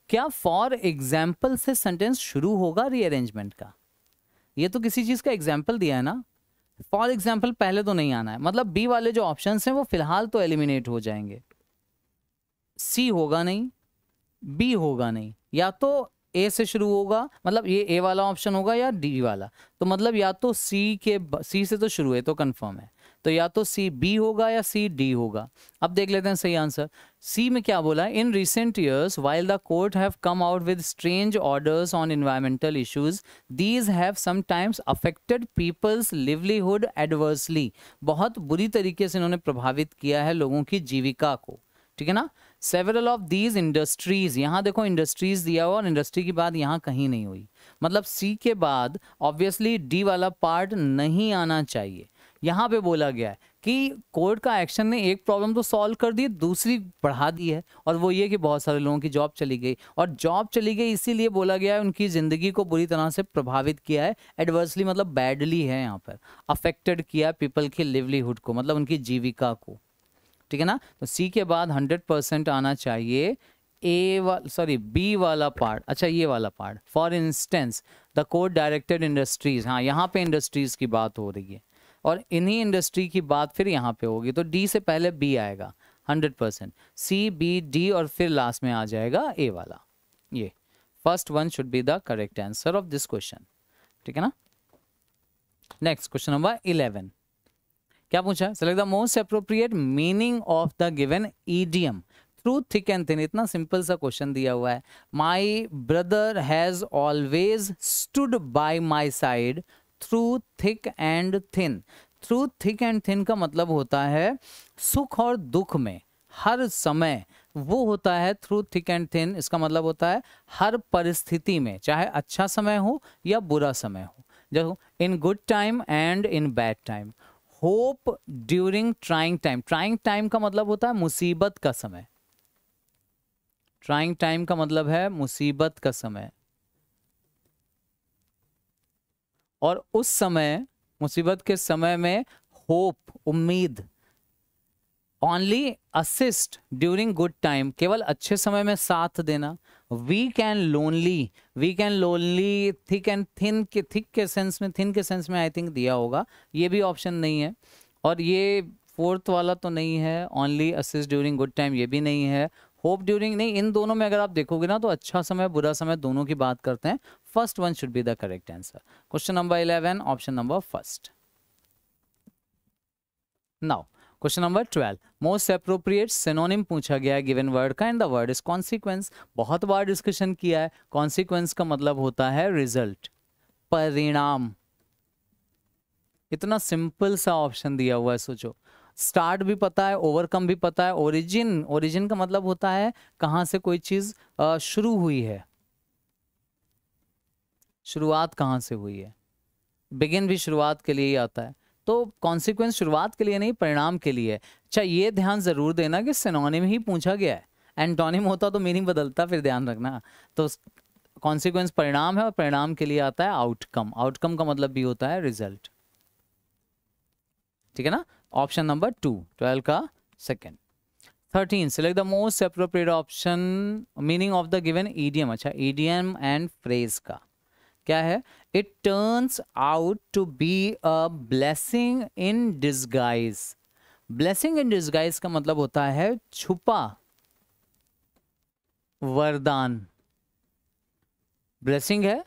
क्या फॉर एग्जाम्पल से सेंटेंस शुरू होगा रीअरेंजमेंट का? ये तो किसी चीज का एग्जाम्पल दिया है ना, फॉर एग्जाम्पल पहले तो नहीं आना है, मतलब बी वाले जो ऑप्शंस हैं वो फिलहाल तो एलिमिनेट हो जाएंगे। सी होगा नहीं, बी होगा नहीं, या तो ए से शुरू होगा, मतलब ये ए वाला ऑप्शन होगा या डी वाला, तो मतलब या तो सी से तो शुरू है तो कंफर्म है, तो या तो सी बी होगा या सी डी होगा। अब देख लेते हैं सही आंसर। सी में क्या बोला है, in recent years while the court have come out with strange orders on environmental issues these have sometimes affected people's livelihood adversely. बहुत बुरी तरीके से इन्होंने प्रभावित किया है लोगों की जीविका को, ठीक है ना। सेवरल ऑफ दीज इंडस्ट्रीज, यहाँ देखो इंडस्ट्रीज दिया हुआ और इंडस्ट्री की बात यहाँ कहीं नहीं हुई, मतलब सी के बाद ऑब्वियसली डी वाला पार्ट नहीं आना चाहिए। यहाँ पे बोला गया है कि कोर्ट का एक्शन ने एक प्रॉब्लम तो सॉल्व कर दी, दूसरी बढ़ा दी है, और वो ये कि बहुत सारे लोगों की जॉब चली गई, और जॉब चली गई इसीलिए बोला गया है उनकी जिंदगी को बुरी तरह से प्रभावित किया है। एडवर्सली मतलब बैडली है, यहाँ पर अफेक्टेड किया पीपल की लिवलीहुड को, मतलब उनकी जीविका को, ठीक है ना। तो सी के बाद 100% आना चाहिए बी वाला पार्ट। अच्छा ये वाला part, for instance the court directed industries, हाँ यहाँ पे इंडस्ट्रीज की बात हो रही है और इन्हीं इंडस्ट्री की बात फिर यहाँ पे होगी, तो डी से पहले बी आएगा 100%, सी बी डी और फिर लास्ट में आ जाएगा ए वाला। ये first one should be the correct answer of this question, ठीक है ना। नेक्स्ट क्वेश्चन नंबर 11, क्या पूछा, select the most appropriate meaning of the given idiom through thick and thin. इतना सिंपल सा क्वेश्चन दिया हुआ है, my brother has always stood by my side through thick and thin. Through thick and thin का मतलब होता है सुख और दुख में हर समय, वो होता है थ्रू थिक एंड थिन। इसका मतलब होता है हर परिस्थिति में, चाहे अच्छा समय हो या बुरा समय हो, जो in good time and in bad time. Hope during trying time, trying time का मतलब होता है मुसीबत का समय, ट्राइंग टाइम का मतलब है मुसीबत का समय, और उस समय मुसीबत के समय में होप उम्मीद। Only assist during good time, केवल अच्छे समय में साथ देना। Weak and lonely, weak and lonely, thick and thin के, थिक के सेंस में, थिन के सेंस में आई थिंक दिया होगा, ये भी ऑप्शन नहीं है, और ये फोर्थ वाला तो नहीं है, only assist during good time ये भी नहीं है, होप ड्यूरिंग नहीं। इन दोनों में अगर आप देखोगे ना तो अच्छा समय बुरा समय दोनों की बात करते हैं। First one should be the correct answer. Question number 11 option number first. Now question number 12, most appropriate synonym पूछा गया है गिवन वर्ड का, and the word is consequence. बहुत बार डिस्कशन किया है, कॉन्सिक्वेंस का मतलब होता है रिजल्ट, परिणाम। इतना सिंपल सा ऑप्शन दिया हुआ है, सोचो। स्टार्ट भी पता है, ओवरकम भी पता है, ओरिजिन, ओरिजिन का मतलब होता है कहां से कोई चीज शुरू हुई है, शुरुआत कहां से हुई है। बिगिन भी शुरुआत के लिए ही आता है, तो कॉन्सिक्वेंस शुरुआत के लिए नहीं परिणाम के लिए है। अच्छा ये ध्यान जरूर देना कि सिनोनिम ही पूछा गया है, एंटोनिम होता तो मीनिंग बदलता, फिर ध्यान रखना। तो कॉन्सिक्वेंस परिणाम है और परिणाम के लिए आता है आउटकम, आउटकम का मतलब भी होता है रिजल्ट, ठीक है ना। ऑप्शन नंबर 2, 12 का second. 13, select the most appropriate option meaning of the given idiom. अच्छा ईडियम एंड फ्रेज का क्या है, it turns out to be a blessing in disguise. Blessing in disguise का मतलब होता है छुपा वरदान। ब्लेसिंग है,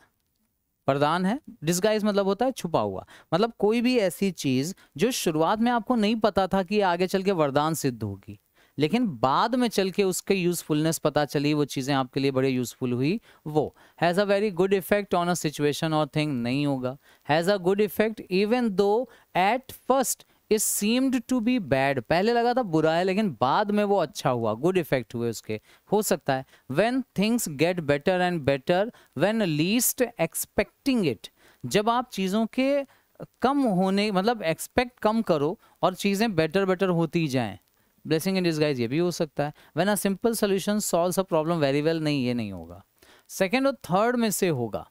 वरदान है, डिस्गाइज मतलब होता है छुपा हुआ, मतलब कोई भी ऐसी चीज जो शुरुआत में आपको नहीं पता था कि आगे चल के वरदान सिद्ध होगी, लेकिन बाद में चल के उसके यूजफुलनेस पता चली, वो चीजें आपके लिए बड़े यूजफुल हुई, वो has a very good effect on a situation और थिंग नहीं होगा। Has a good effect even though at first it seemed to be bad, पहले लगा था बुरा है लेकिन बाद में वो अच्छा हुआ, गुड इफेक्ट हुए उसके, हो सकता है। When things get better and better when least expecting it, जब आप चीजों के कम होने, मतलब एक्सपेक्ट कम करो और चीजें बेटर बेटर होती जाएं, ब्लेसिंग इन डिस्गाइज ये भी हो सकता है। When a simple solution solves a problem very well, नहीं ये नहीं होगा। सेकेंड और थर्ड में से होगा,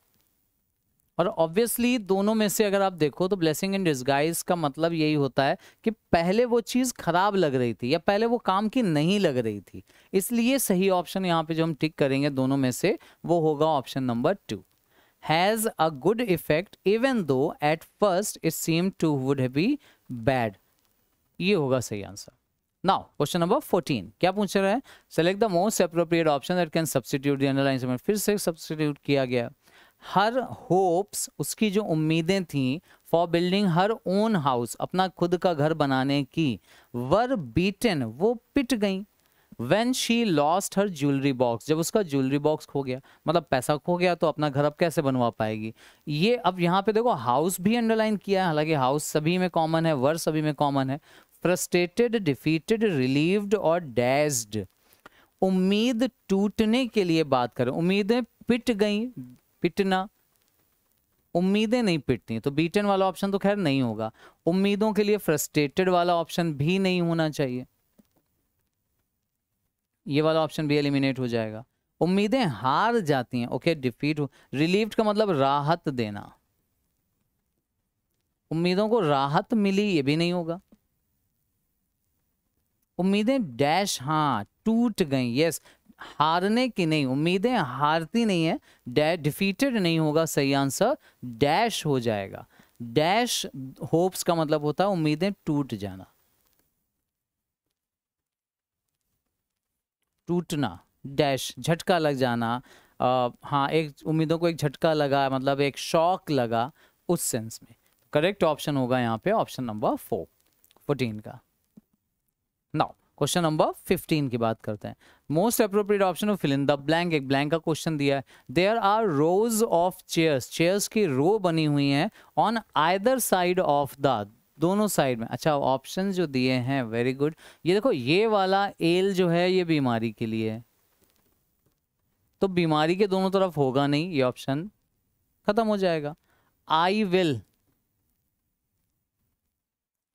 और ऑब्वियसली दोनों में से अगर आप देखो तो ब्लेसिंग इन डिस्गाइज का मतलब यही होता है कि पहले वो चीज़ खराब लग रही थी या पहले वो काम की नहीं लग रही थी, इसलिए सही ऑप्शन यहाँ पे जो हम टिक करेंगे दोनों में से वो होगा option number 2, has a good effect even though at first it seem to would be bad, ये होगा सही आंसर। नाउ क्वेश्चन नंबर 14 क्या पूछ रहे हैं, select the most appropriate option that can substitute the underline, फिर से सब्स्टिट्यूट किया गया। हर होप्स उसकी जो उम्मीदें थी for building her own house अपना खुद का घर बनाने की, वर बीटन वो पिट गई, when she lost her jewellery box जब उसका ज्वेलरी बॉक्स खो गया, मतलब पैसा खो गया तो अपना घर अब कैसे बनवा पाएगी। ये अब यहाँ पे देखो हाउस भी अंडरलाइन किया है, हालांकि हाउस सभी में कॉमन है, वर सभी में कॉमन है। फ्रस्ट्रेटेड, डिफीटेड, रिलीव्ड और डैज्ड, उम्मीद टूटने के लिए बात करें, उम्मीदें पिट गई, पिटना, उम्मीदें नहीं पिटती, तो बीटन वाला ऑप्शन तो खैर नहीं होगा। उम्मीदों के लिए फ्रस्ट्रेटेड वाला ऑप्शन भी नहीं होना चाहिए, ये वाला ऑप्शन भी एलिमिनेट हो जाएगा। उम्मीदें हार जाती हैं, ओके, डिफीट। रिलीव्ड का मतलब राहत देना, उम्मीदों को राहत मिली, ये भी नहीं होगा। उम्मीदें डैश, हाँ टूट गई, यस, हारने की नहीं, उम्मीदें हारती नहीं है, डिफीटेड नहीं होगा सही आंसर, डैश हो जाएगा। डैश होप्स का मतलब होता है उम्मीदें टूट जाना, टूटना, डैश झटका लग जाना, हाँ एक उम्मीदों को एक झटका लगा, मतलब एक शॉक लगा, उस सेंस में। करेक्ट ऑप्शन होगा यहाँ पे ऑप्शन नंबर 14 का। नाउ क्वेश्चन नंबर 15 की बात करते हैं। Most appropriate option of fill in the blank, एक ब्लैंक का क्वेश्चन दिया है। There are rows of chairs, chairs की रो बनी हुई हैं on either side of the, दोनों साइड में। अच्छा ऑप्शन जो दिए हैं वेरी गुड, ये देखो ये वाला एल जो है ये बीमारी के लिए है, तो बीमारी के दोनों तरफ होगा नहीं, ये ऑप्शन खत्म हो जाएगा। आई विल,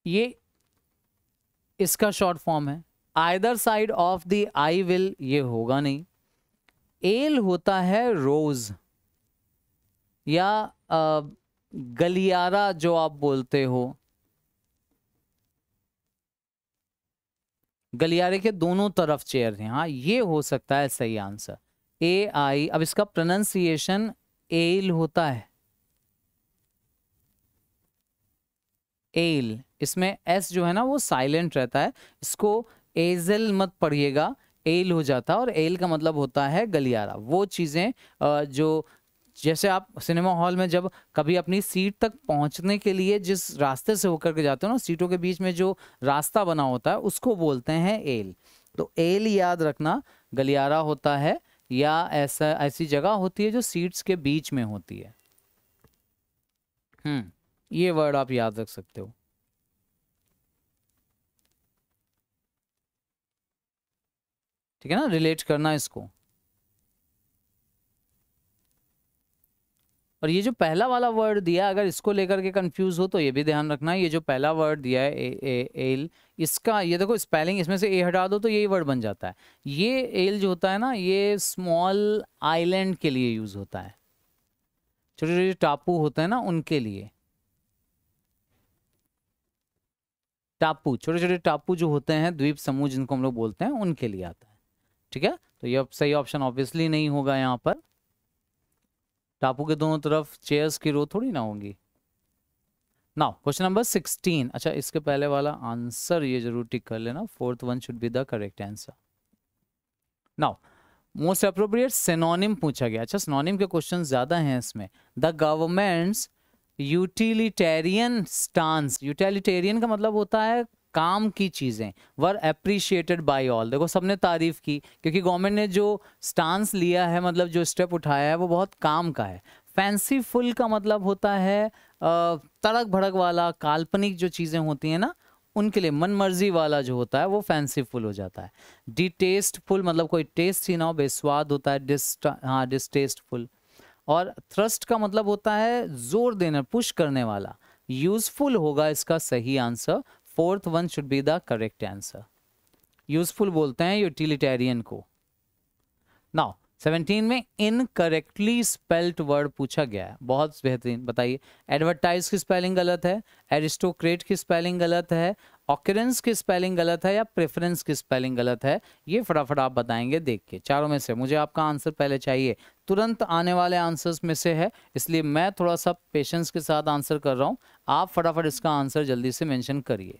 ये इसका शॉर्ट फॉर्म है, either side of the I will ये होगा नहीं। एल होता है रोज या गलियारा जो आप बोलते हो, गलियारे के दोनों तरफ चेयर हैं, हाँ ये हो सकता है सही आंसर। ए आई, अब इसका प्रोनाउंसिएशन एल होता है, एल, इसमें एस जो है ना वो साइलेंट रहता है, इसको एजल मत पढ़िएगा, एल हो जाता है, और एल का मतलब होता है गलियारा। वो चीज़ें जो जैसे आप सिनेमा हॉल में जब कभी अपनी सीट तक पहुंचने के लिए जिस रास्ते से होकर के जाते हो ना, सीटों के बीच में जो रास्ता बना होता है उसको बोलते हैं एल, तो एल याद रखना, गलियारा होता है या ऐसा ऐसी जगह होती है जो सीट्स के बीच में होती है। ये वर्ड आप याद रख सकते हो। ठीक है ना, रिलेट करना इसको। और ये जो पहला वाला वर्ड दिया, अगर इसको लेकर के कंफ्यूज हो तो ये भी ध्यान रखना, ये जो पहला वर्ड दिया है एल, इसका ये देखो स्पेलिंग, इसमें से ए हटा दो तो यही वर्ड बन जाता है। ये एल जो होता है ना, ये स्मॉल आइलैंड के लिए यूज होता है, छोटे छोटे टापू होते हैं ना उनके लिए, टापू, छोटे छोटे टापू जो होते हैं, द्वीप समूह जिनको हम लोग बोलते हैं, उनके लिए आता है। ठीक है, तो ये सही ऑप्शन ऑब्वियसली नहीं होगा यहाँ पर, टापू के दोनों तरफ चेयर्स की रो थोड़ी ना होंगी। नाउ क्वेश्चन नंबर 16, अच्छा इसके पहले वाला आंसर ये जरूर टिक कर लेना, fourth one should be the correct answer. Now most appropriate synonym पूछा गया। अच्छा सिनोनिम के क्वेश्चन ज्यादा हैं इसमें। The governments utilitarian stance, utilitarian का मतलब होता है काम की चीजें, वर अप्रिशिएटेड बाय ऑल, देखो सबने तारीफ की क्योंकि गवर्नमेंट ने जो स्टांस लिया है, मतलब जो स्टेप उठाया है वो बहुत काम का है। फैंसीफुल का मतलब होता है तड़क भड़क वाला, काल्पनिक जो चीजें होती हैं ना उनके लिए, मन मर्जी वाला जो होता है वो फैंसीफुल हो जाता है। डिटेस्टफुल मतलब कोई टेस्ट ही ना हो, बेस्वाद होता है, डिस्टेस्टफुल। और थ्रस्ट का मतलब होता है जोर देना, पुश करने वाला। यूजफुल होगा इसका सही answer, fourth one should be the correct answer. Useful बोलते हैं यूटिलिटेरियन को। नाउ 17 में इनकरेक्टली स्पेल्ड वर्ड पूछा गया है, बहुत बेहतरीन। बताइए, एडवर्टाइज की स्पेलिंग गलत है, एरिस्टोक्रेट की स्पेलिंग गलत है, ऑकरेंस की स्पेलिंग गलत है, या प्रेफरेंस की स्पेलिंग गलत है? ये फटाफट आप बताएंगे देख के। चारों में से मुझे आपका आंसर पहले चाहिए, तुरंत आने वाले आंसर्स में से है, इसलिए मैं थोड़ा सा पेशेंस के साथ आंसर कर रहा हूँ। आप फटाफट इसका आंसर जल्दी से मेंशन करिए।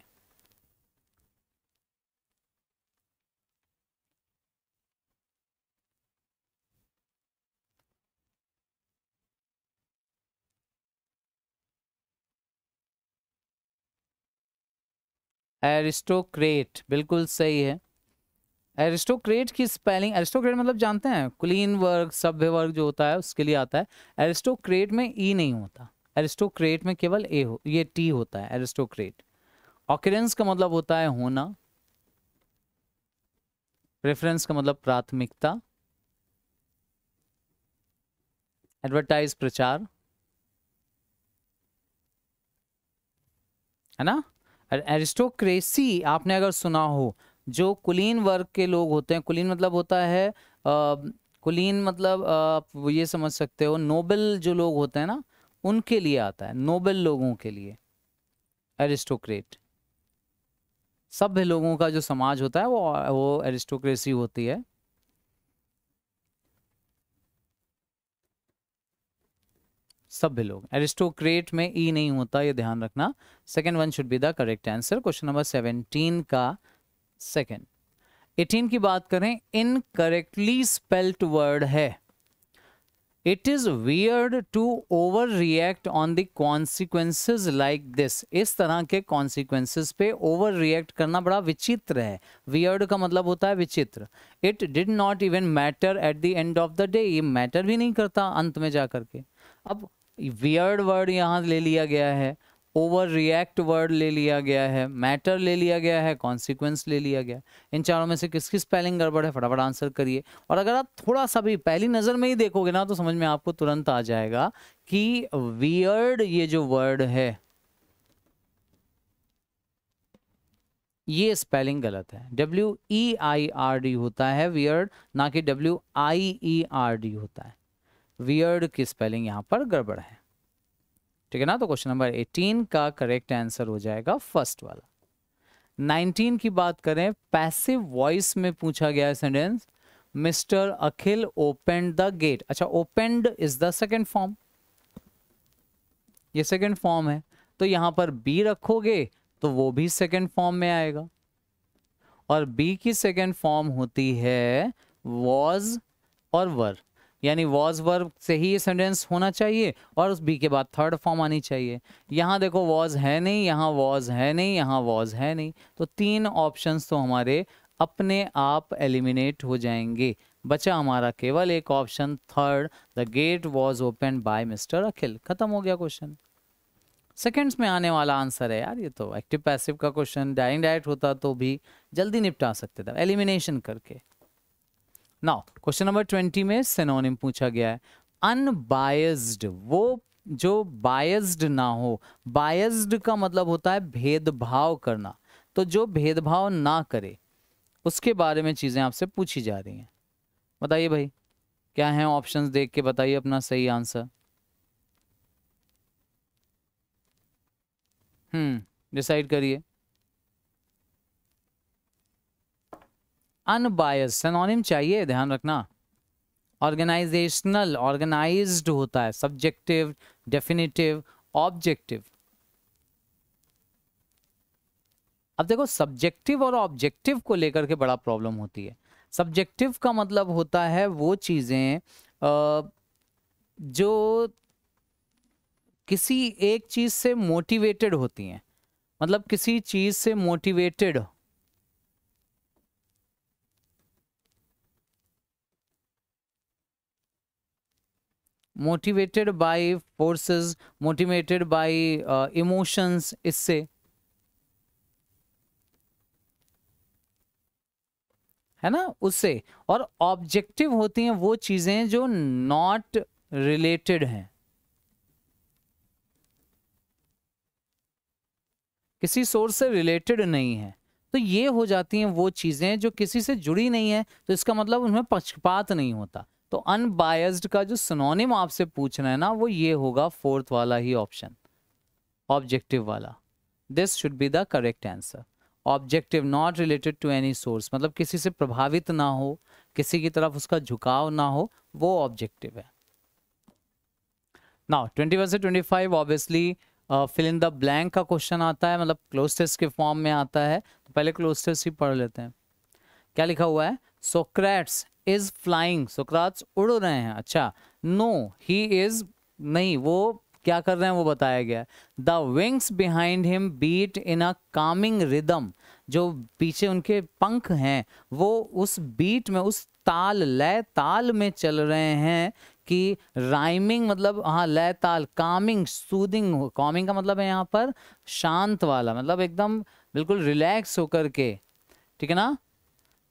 एरिस्टोक्रेट बिल्कुल सही है। एरिस्टोक्रेट की स्पेलिंग, एरिस्टोक्रेट मतलब जानते हैं, कुलीन वर्ग, सभ्य वर्ग जो होता है उसके लिए आता है। एरिस्टोक्रेट में ई नहीं होता, एरिस्टोक्रेट में केवल ये टी होता है, एरिस्टोक्रेट। ऑकरेंस का मतलब होता है होना, प्रेफरेंस का मतलब प्राथमिकता, एडवर्टाइज प्रचार, है ना। एरिस्टोक्रेसी आपने अगर सुना हो, जो कुलीन वर्ग के लोग होते हैं, कुलीन मतलब होता है कुलीन मतलब आप ये समझ सकते हो, नोबल जो लोग होते हैं ना, उनके लिए आता है, नोबल लोगों के लिए एरिस्टोक्रेट। सभ्य लोगों का जो समाज होता है वो एरिस्टोक्रेसी होती है। सभ्य लोग, एरिस्टोक्रेट में ई नहीं होता, ये ध्यान रखना। Second one should be the correct answer. Question number 17 का सेकेंड। 18 की बात करें, इनकरेक्टली स्पेल्ड वर्ड है, it is weird to overreact on the consequences like this. इस तरह के कॉन्सिक्वेंसेज पे ओवर रिएक्ट करना बड़ा विचित्र है। वियर्ड का मतलब होता है विचित्र। It did not even matter at the end of the day, ये मैटर भी नहीं करता अंत में जा करके। अब वियर्ड वर्ड यहाँ ले लिया गया है, ओवर रिएक्ट वर्ड ले लिया गया है, मैटर ले लिया गया है, कॉन्सिक्वेंस ले लिया गया। इन चारों में से किसकी स्पेलिंग गड़बड़ है? फटाफट आंसर करिए। और अगर आप थोड़ा सा भी पहली नजर में ही देखोगे ना, तो समझ में आपको तुरंत आ जाएगा कि वियर्ड ये जो वर्ड है, ये स्पेलिंग गलत है। WEIRD होता है वियर्ड, ना कि WIERD होता है। वियर्ड की स्पेलिंग यहाँ पर गड़बड़ है, ठीक है ना। तो क्वेश्चन नंबर 18 का करेक्ट आंसर हो जाएगा फर्स्ट वाला। 19 की बात करें, पैसिव वॉइस में पूछा गया है sentence, mister Akhil opened the gate. अच्छा, opened is the second form, ये सेकेंड फॉर्म है, तो यहां पर बी रखोगे तो वो भी सेकेंड फॉर्म में आएगा। और बी की सेकेंड फॉर्म होती है वॉज और वर, यानी वॉज वर्ब से ही ये सेंटेंस होना चाहिए, और उस बी के बाद थर्ड फॉर्म आनी चाहिए। यहाँ देखो वॉज है नहीं, यहाँ वॉज है नहीं, यहाँ वॉज है नहीं, तो तीन ऑप्शंस तो हमारे अपने आप एलिमिनेट हो जाएंगे। बचा हमारा केवल एक option third, the gate was open by mister Akhil. खत्म हो गया क्वेश्चन। सेकेंड्स में आने वाला आंसर है यार, ये तो एक्टिव पैसिव का क्वेश्चन डायरेक्ट होता तो भी जल्दी निपटा सकते थे एलिमिनेशन करके। नाउ क्वेश्चन नंबर 20 में सिनोनिम पूछा गया है, अनबायस्ड, वो जो बायस्ड ना हो। बायस्ड का मतलब होता है भेदभाव करना, तो जो भेदभाव ना करे उसके बारे में चीजें आपसे पूछी जा रही हैं। बताइए भाई, क्या है ऑप्शंस, देख के बताइए अपना सही आंसर। डिसाइड करिए। अनबायस्ड सिनोनिम चाहिए, ध्यान रखना। ऑर्गेनाइजेशनल, ऑर्गेनाइज्ड होता है, सब्जेक्टिव, डेफिनेटिव, ऑब्जेक्टिव। अब देखो, सब्जेक्टिव और ऑब्जेक्टिव को लेकर के बड़ा प्रॉब्लम होती है। सब्जेक्टिव का मतलब होता है वो चीजें जो किसी एक चीज से मोटिवेटेड होती हैं, मतलब किसी चीज से motivated, motivated by forces, motivated by emotions, इससे, है ना, उससे। और ऑब्जेक्टिव होती हैं वो चीजें जो नॉट रिलेटेड हैं, किसी सोर्स से रिलेटेड नहीं है, तो ये हो जाती हैं वो चीजें जो किसी से जुड़ी नहीं है, तो इसका मतलब उनमें पक्षपात नहीं होता। तो अनबायस्ड का जो सिनोनिम आपसे पूछ रहे हैं ना, वो ये होगा फोर्थ वाला ही ऑप्शन, ऑब्जेक्टिव वाला। This should be the correct answer. Objective, not related to any source, मतलब किसी से प्रभावित ना हो, किसी की तरफ उसका झुकाव ना हो, वो ऑब्जेक्टिव है। नाउ 21 से 25 obviously fill in the blank का क्वेश्चन आता है, मतलब क्लोज टेस्ट के फॉर्म में आता है। तो पहले क्लोज टेस्ट ही पढ़ लेते हैं। क्या लिखा हुआ है? सोक्रेट्स इज फ्लाइंग, सोक्राट्स उड़ रहे हैं। अच्छा, नो ही इज, नहीं वो क्या कर रहे हैं वो बताया गया है। The wings behind him beat in a calming rhythm, जो पीछे उनके पंख हैं वो उस बीट में, उस ताल, लय ताल में चल रहे हैं। कि राइमिंग मतलब, हाँ लय ताल, कामिंग सूदिंग, कॉमिंग का मतलब है यहाँ पर शांत वाला, मतलब एकदम बिल्कुल रिलैक्स होकर के, ठीक है ना।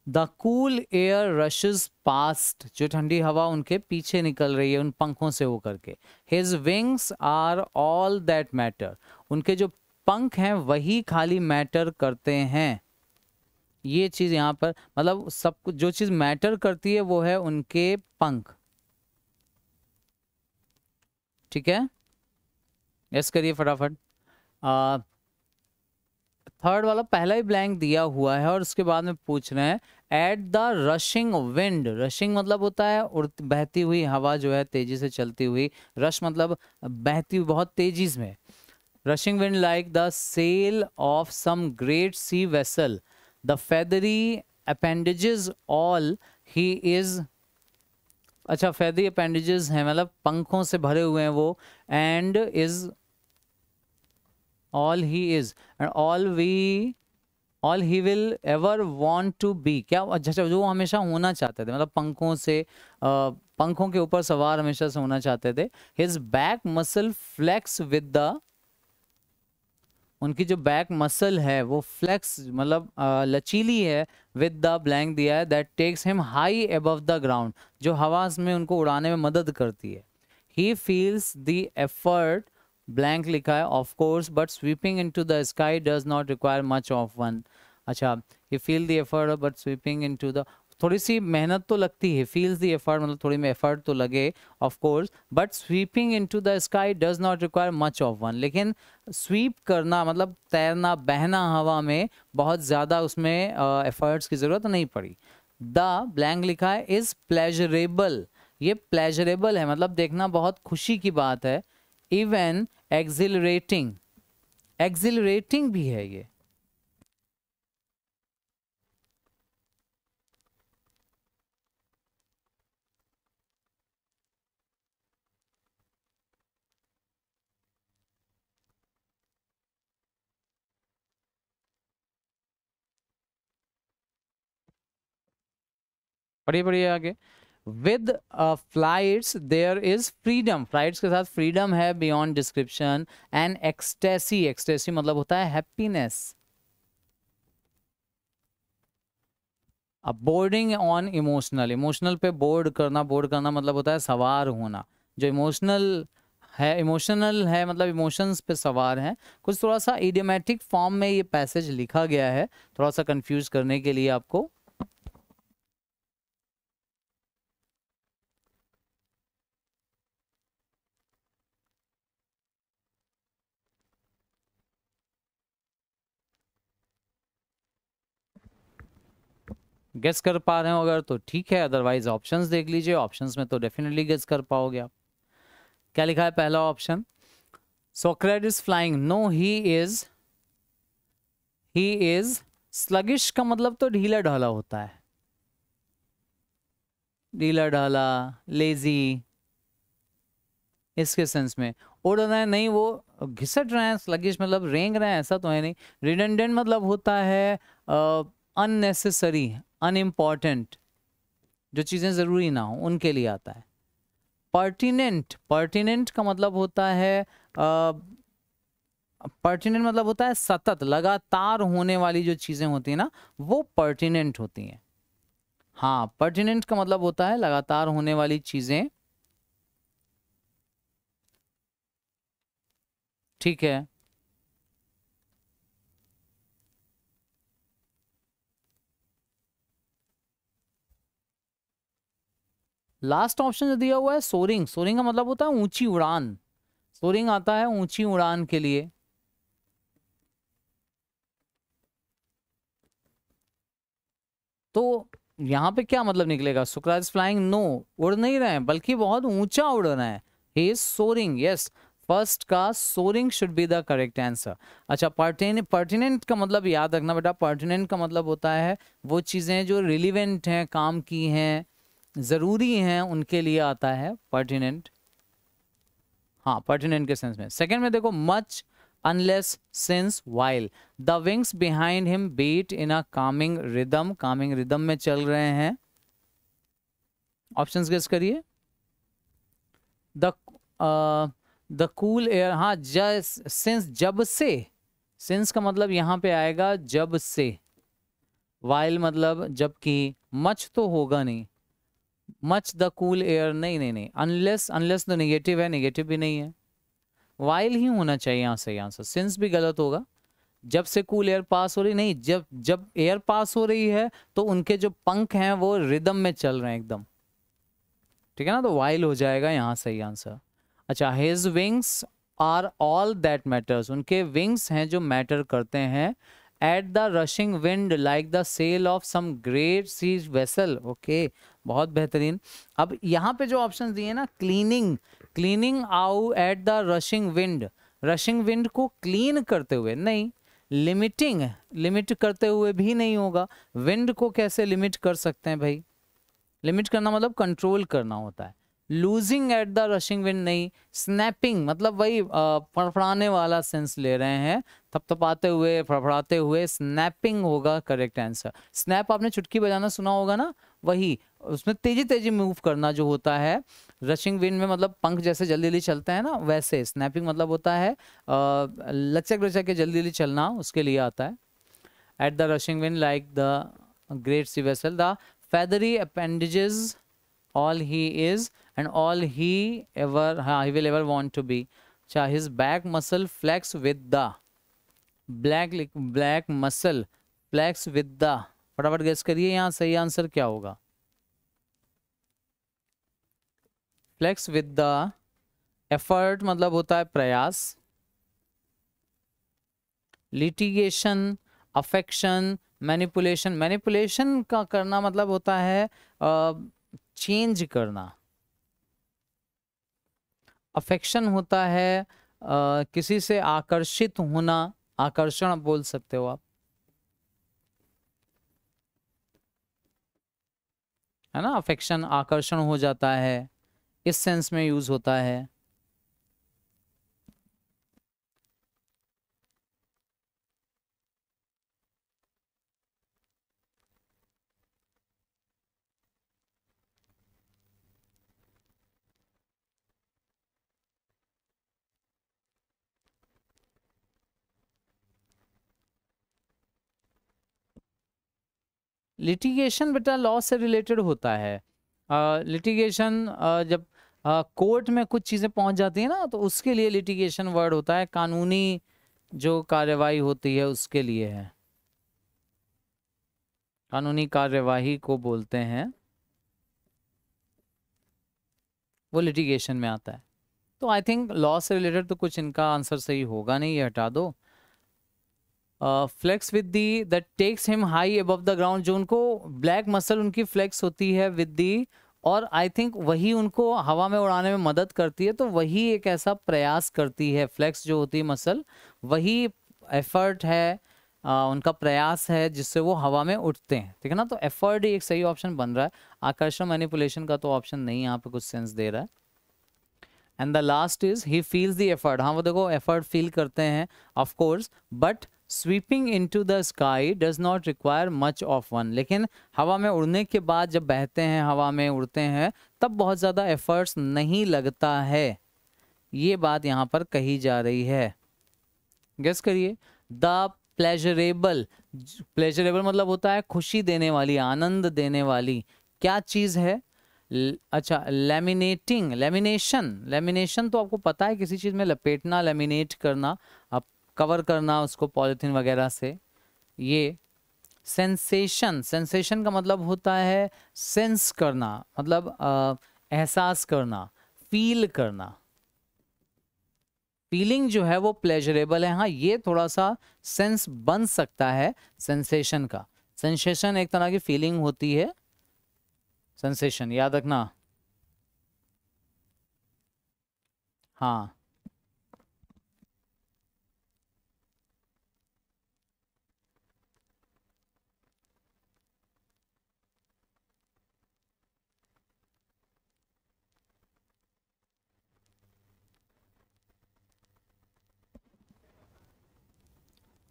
The cool air rashes past, जो ठंडी हवा उनके पीछे निकल रही है उन पंखों से होकर के। His wings are all that matter, उनके जो पंख हैं वही खाली मैटर करते हैं। ये चीज यहाँ पर मतलब सब कुछ, जो चीज मैटर करती है वो है उनके पंख, ठीक है। यस करिए फटाफट। थर्ड वाला पहला ही ब्लैंक दिया हुआ है और उसके बाद में पूछ रहे हैं at the rushing wind. Rushing मतलब होता है बहती हुई हवा, जो है तेजी से चलती हुई। रश मतलब बहती हुई बहुत तेजी में। Rushing wind like the sail of some great sea vessel, the feathery appendages all he is, अच्छा फेदरी अपेंडेजेस हैं मतलब पंखों से भरे हुए हैं वो, and is all he is and all he will ever want to be। क्या अच्छा, जो वो हमेशा होना चाहते थे, मतलब पंखों से पंखों के ऊपर सवार हमेशा से होना चाहते थे। his back muscle flex with the, उनकी जो बैक मसल है वो फ्लेक्स मतलब लचीली है, विद द ब्लैंक दिया है, that takes him high above the ground, जो हवा में उनको उड़ाने में मदद करती है। He feels the effort, blank लिखा है of course, but sweeping into the sky does not require much of one. अच्छा, he feel the effort but sweeping into the, थोड़ी सी मेहनत तो लगती है, फील्स द एफर्ट मतलब थोड़ी में एफर्ट तो लगे of course, but sweeping into the sky does not require much of one. लेकिन स्वीप करना मतलब तैरना, बहना हवा में, बहुत ज़्यादा उसमें एफर्ट्स की ज़रूरत नहीं पड़ी। द ब्लैंक लिखा है इज़ प्लेजरेबल, ये प्लेजरेबल है मतलब देखना बहुत खुशी की बात है। इवन एक्सिलरेटिंग, एक्सिलरेटिंग भी है ये। पढ़िए पढ़िए आगे। With flights there is freedom, flights के साथ फ्रीडम है beyond description. And ecstasy, ecstasy मतलब होता है हैप्पीनेस। अब बोर्डिंग ऑन इमोशनल, इमोशनल पे बोर्ड करना, बोर्ड करना मतलब होता है सवार होना। जो इमोशनल है, इमोशनल है मतलब इमोशंस पे सवार हैं। कुछ थोड़ा सा इडियोमेटिक फॉर्म में ये पैसेज लिखा गया है, थोड़ा सा कंफ्यूज करने के लिए आपको। गेस कर पा रहे हो अगर तो ठीक है, अदरवाइज ऑप्शंस देख लीजिए, ऑप्शंस में तो डेफिनेटली गेस कर पाओगे आप। क्या लिखा है पहला option? Socrates flying, no he is sluggish का मतलब तो ढीला ढाला होता है, ढीला ढाला, लेजी, इसके सेंस में। उड़ रहे हैं नहीं, वो घिसट रहे हैं। स्लगिश मतलब रेंग रहे हैं, ऐसा तो है नहीं। रिडंडेंट मतलब होता है अननेसेसरी, अनइम्पॉर्टेंट, जो चीज़ें ज़रूरी ना हो उनके लिए आता है। पर्टिनेंट, पर्टिनेंट का मतलब होता है पर्टिनेंट मतलब होता है सतत, लगातार होने वाली जो चीज़ें होती हैं ना, वो पर्टिनेंट होती हैं। हाँ, पर्टिनेंट का मतलब होता है लगातार होने वाली चीज़ें, ठीक है। लास्ट ऑप्शन जो दिया हुआ है सोरिंग, सोरिंग का मतलब होता है ऊंची उड़ान, सोरिंग आता है ऊंची उड़ान के लिए। तो यहाँ पे क्या मतलब निकलेगा, शुक्राचार्य इज फ्लाइंग, नो, उड़ नहीं रहे हैं बल्कि बहुत ऊंचा उड़ रहे हैं, he is soaring, yes, first का soaring should be the correct answer. अच्छा, पर्टिनेंट का मतलब याद रखना बेटा, पर्टिनेंट का मतलब होता है वो चीजें जो रिलीवेंट हैं, काम की हैं, जरूरी हैं, उनके लिए आता है पर्टिनेंट। हाँ, पर्टिनेंट के सेंस में। सेकंड में देखो, much, unless, since, while, the wings behind him beat in a calming rhythm, calming rhythm में चल रहे हैं। ऑप्शंस गेस करिए। द द कूल एयर, हाँ, सिंस, जब से, सिंस का मतलब यहाँ पे आएगा जब से, वाइल मतलब जबकि, मच तो होगा नहीं, मच द कूल एयर, नहीं नहीं नहीं, अनलेस, अनलेस तो नेगेटिव है, नेगेटिव भी नहीं है, वाइल ही होना चाहिए यहाँ से आंसर, सिंस भी गलत होगा। जब से कूल एयर पास हो रही, नहीं, जब जब एयर पास हो रही है तो उनके जो पंख हैं वो रिदम में चल रहे हैं एकदम, ठीक है ना, तो वाइल हो जाएगा यहाँ सही आंसर। अच्छा, his wings are all that matters, उनके विंग्स हैं जो मैटर करते हैं। At the rushing wind like the sail of some great sea vessel, okay, बहुत बेहतरीन। अब यहाँ पे जो ऑप्शन दिए ना, cleaning, cleaning out at the rushing wind, rushing wind को क्लीन करते हुए नहीं, लिमिटिंग, लिमिट करते हुए भी नहीं होगा, विंड को कैसे लिमिट कर सकते हैं भाई, लिमिट करना मतलब कंट्रोल करना होता है। Losing eight the rushing wind नहीं, स्नैपिंग मतलब वही फड़फड़ाने वाला सेंस ले रहे हैं, थपथपाते हुए, फड़फड़ाते हुए, स्नैपिंग होगा करेक्ट आंसर। स्नैप आपने चुटकी बजाना सुना होगा ना, वही, उसमें तेजी तेजी मूव करना जो होता है, रशिंग विंड में मतलब पंख जैसे जल्दी जल्दी चलते हैं ना, वैसे स्नैपिंग मतलब होता है लचक लचक के जल्दी जल्दी चलना, उसके लिए आता है। At the rushing wind like the great sea vessel, the feathery appendages, all he is and all he ever, he will ever want to be. अच्छा, his back muscle flex with the, black muscle flex with the, फटाफट guess करिए यहाँ सही answer क्या होगा। flex with the, effort मतलब होता है प्रयास, litigation, affection, मैनिपुलेशन, मैनिपुलेशन का करना मतलब होता है चेंज करना, अफेक्शन होता है किसी से आकर्षित होना, आकर्षण बोल सकते हो आप, है ना, अफेक्शन आकर्षण हो जाता है, इस सेंस में यूज होता है। लिटिगेशन बेटा लॉ से रिलेटेड होता है, लिटिगेशन जब कोर्ट में कुछ चीज़ें पहुंच जाती है ना, तो उसके लिए लिटिगेशन वर्ड होता है, कानूनी जो कार्यवाही होती है उसके लिए है, कानूनी कार्यवाही को बोलते हैं, वो लिटिगेशन में आता है। तो आई थिंक लॉ से रिलेटेड तो कुछ इनका आंसर सही होगा नहीं, ये हटा दो। Flex with the that takes him high above the ground, जो उनको ब्लैक मसल उनकी फ्लेक्स होती है विद दी, और आई थिंक वही उनको हवा में उड़ाने में मदद करती है, तो वही एक ऐसा प्रयास करती है, फ्लेक्स जो होती है मसल, वही एफर्ट है, उनका प्रयास है जिससे वो हवा में उठते हैं, ठीक है ना, तो एफर्ट ही एक सही ऑप्शन बन रहा है। आकर्षण मैनिपुलेशन का तो ऑप्शन नहीं यहाँ पे कुछ सेंस दे रहा है। And the last is he feels the effort, हाँ वो देखो एफर्ट फील करते हैं of course, but sweeping into the sky does not require much of one, लेकिन हवा में उड़ने के बाद जब बहते हैं, हवा में उड़ते हैं, तब बहुत ज़्यादा एफर्ट्स नहीं लगता है, ये बात यहाँ पर कही जा रही है। गेस करिए। द प्लेजरेबल, प्लेजरेबल मतलब होता है खुशी देने वाली, आनंद देने वाली, क्या चीज़ है, अच्छा, लेमिनेटिंग, लेमिनेशन, लेमिनेशन तो आपको पता है किसी चीज़ में लपेटना, लेमिनेट करना, अब कवर करना उसको पॉलिथीन वगैरह से, ये सेंसेशन, सेंसेशन का मतलब होता है सेंस करना, मतलब एहसास करना, फील करना। फीलिंग जो है वो प्लेजरेबल है, हाँ ये थोड़ा सा सेंस बन सकता है सेंसेशन का। सेंसेशन एक तरह की फीलिंग होती है, सेंसेशन याद रखना। हाँ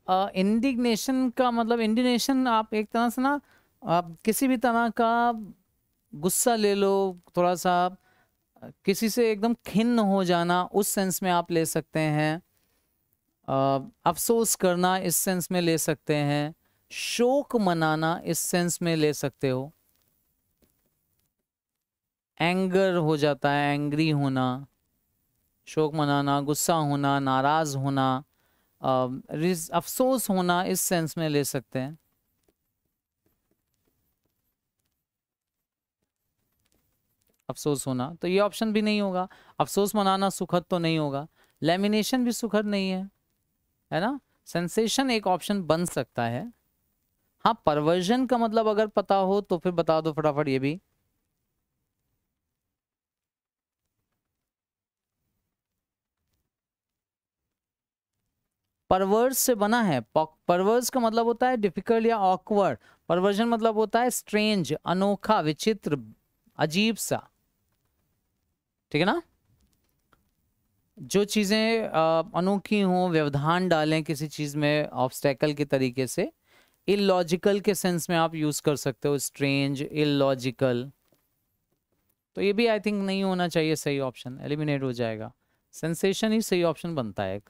इंडिग्नेशन का मतलब, इंडिग्नेशन आप एक तरह से ना, आप किसी भी तरह का गुस्सा ले लो, थोड़ा सा किसी से एकदम खिन्न हो जाना, उस सेंस में आप ले सकते हैं। अफसोस करना इस सेंस में ले सकते हैं। शोक मनाना इस सेंस में ले सकते हो। एंगर हो जाता है, एंग्री होना, शोक मनाना, गुस्सा होना, नाराज होना, अफसोस होना, इस सेंस में ले सकते हैं। अफसोस होना तो ये ऑप्शन भी नहीं होगा। अफसोस मनाना सुखद तो नहीं होगा। लेमिनेशन भी सुखद नहीं है ना। सेंसेशन एक ऑप्शन बन सकता है। हाँ, परवर्जन का मतलब अगर पता हो तो फिर बता दो फटाफट ये भी। परवर्स से बना है। परवर्स का मतलब होता है डिफिकल्ट या ऑकवर्ड। परवर्जन मतलब होता है स्ट्रेंज, अनोखा, विचित्र, अजीब सा। ठीक है ना। जो चीजें अनोखी हों, व्यवधान डालें किसी चीज में ऑब्स्टेकल के तरीके से। इलॉजिकल के सेंस में आप यूज कर सकते हो, स्ट्रेंज, इलॉजिकल। तो ये भी आई थिंक नहीं होना चाहिए, सही ऑप्शन एलिमिनेट हो जाएगा। सेंसेशन ही सही ऑप्शन बनता है एक।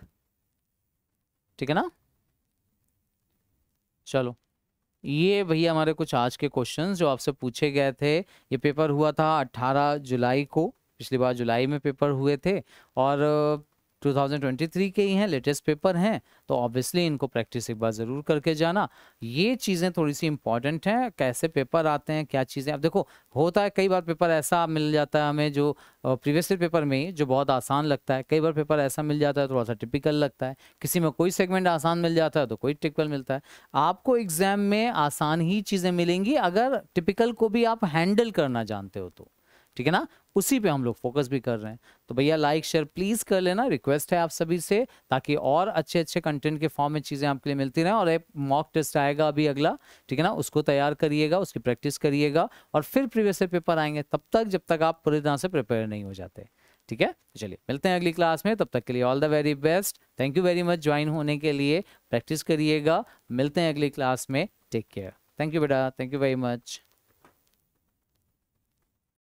ठीक है ना। चलो, ये भैया हमारे कुछ आज के क्वेश्चंस जो आपसे पूछे गए थे। ये पेपर हुआ था 18 जुलाई को, पिछली बार जुलाई में पेपर हुए थे, और 2023 के ही हैं, लेटेस्ट पेपर हैं। तो ऑब्वियसली इनको प्रैक्टिस एक बार ज़रूर करके जाना। ये चीज़ें थोड़ी सी इंपॉर्टेंट हैं, कैसे पेपर आते हैं, क्या चीज़ें। अब देखो, होता है कई बार पेपर ऐसा मिल जाता है हमें जो प्रीवियस ईयर पेपर में ही जो बहुत आसान लगता है, कई बार पेपर ऐसा मिल जाता है थोड़ा सा टिपिकल लगता है। किसी में कोई सेगमेंट आसान मिल जाता है तो कोई टिपिकल मिलता है। आपको एग्जाम में आसान ही चीज़ें मिलेंगी अगर टिपिकल को भी आप हैंडल करना जानते हो तो। ठीक है ना। उसी पे हम लोग फोकस भी कर रहे हैं। तो भैया लाइक शेयर प्लीज कर लेना, रिक्वेस्ट है आप सभी से, ताकि और अच्छे अच्छे कंटेंट के फॉर्म में चीजें आपके लिए मिलती रहें। और एक मॉक टेस्ट आएगा अभी अगला, ठीक है ना, उसको तैयार करिएगा, उसकी प्रैक्टिस करिएगा, और फिर प्रीवियस ईयर पेपर आएंगे तब तक, जब तक आप पूरी तरह से प्रिपेयर नहीं हो जाते। ठीक है, चलिए मिलते हैं अगली क्लास में। तब तक के लिए all the very best. Thank you very much join होने के लिए। प्रैक्टिस करिएगा। मिलते हैं अगली क्लास में। Take care. थैंक यू बेटा, थैंक यू वेरी मच।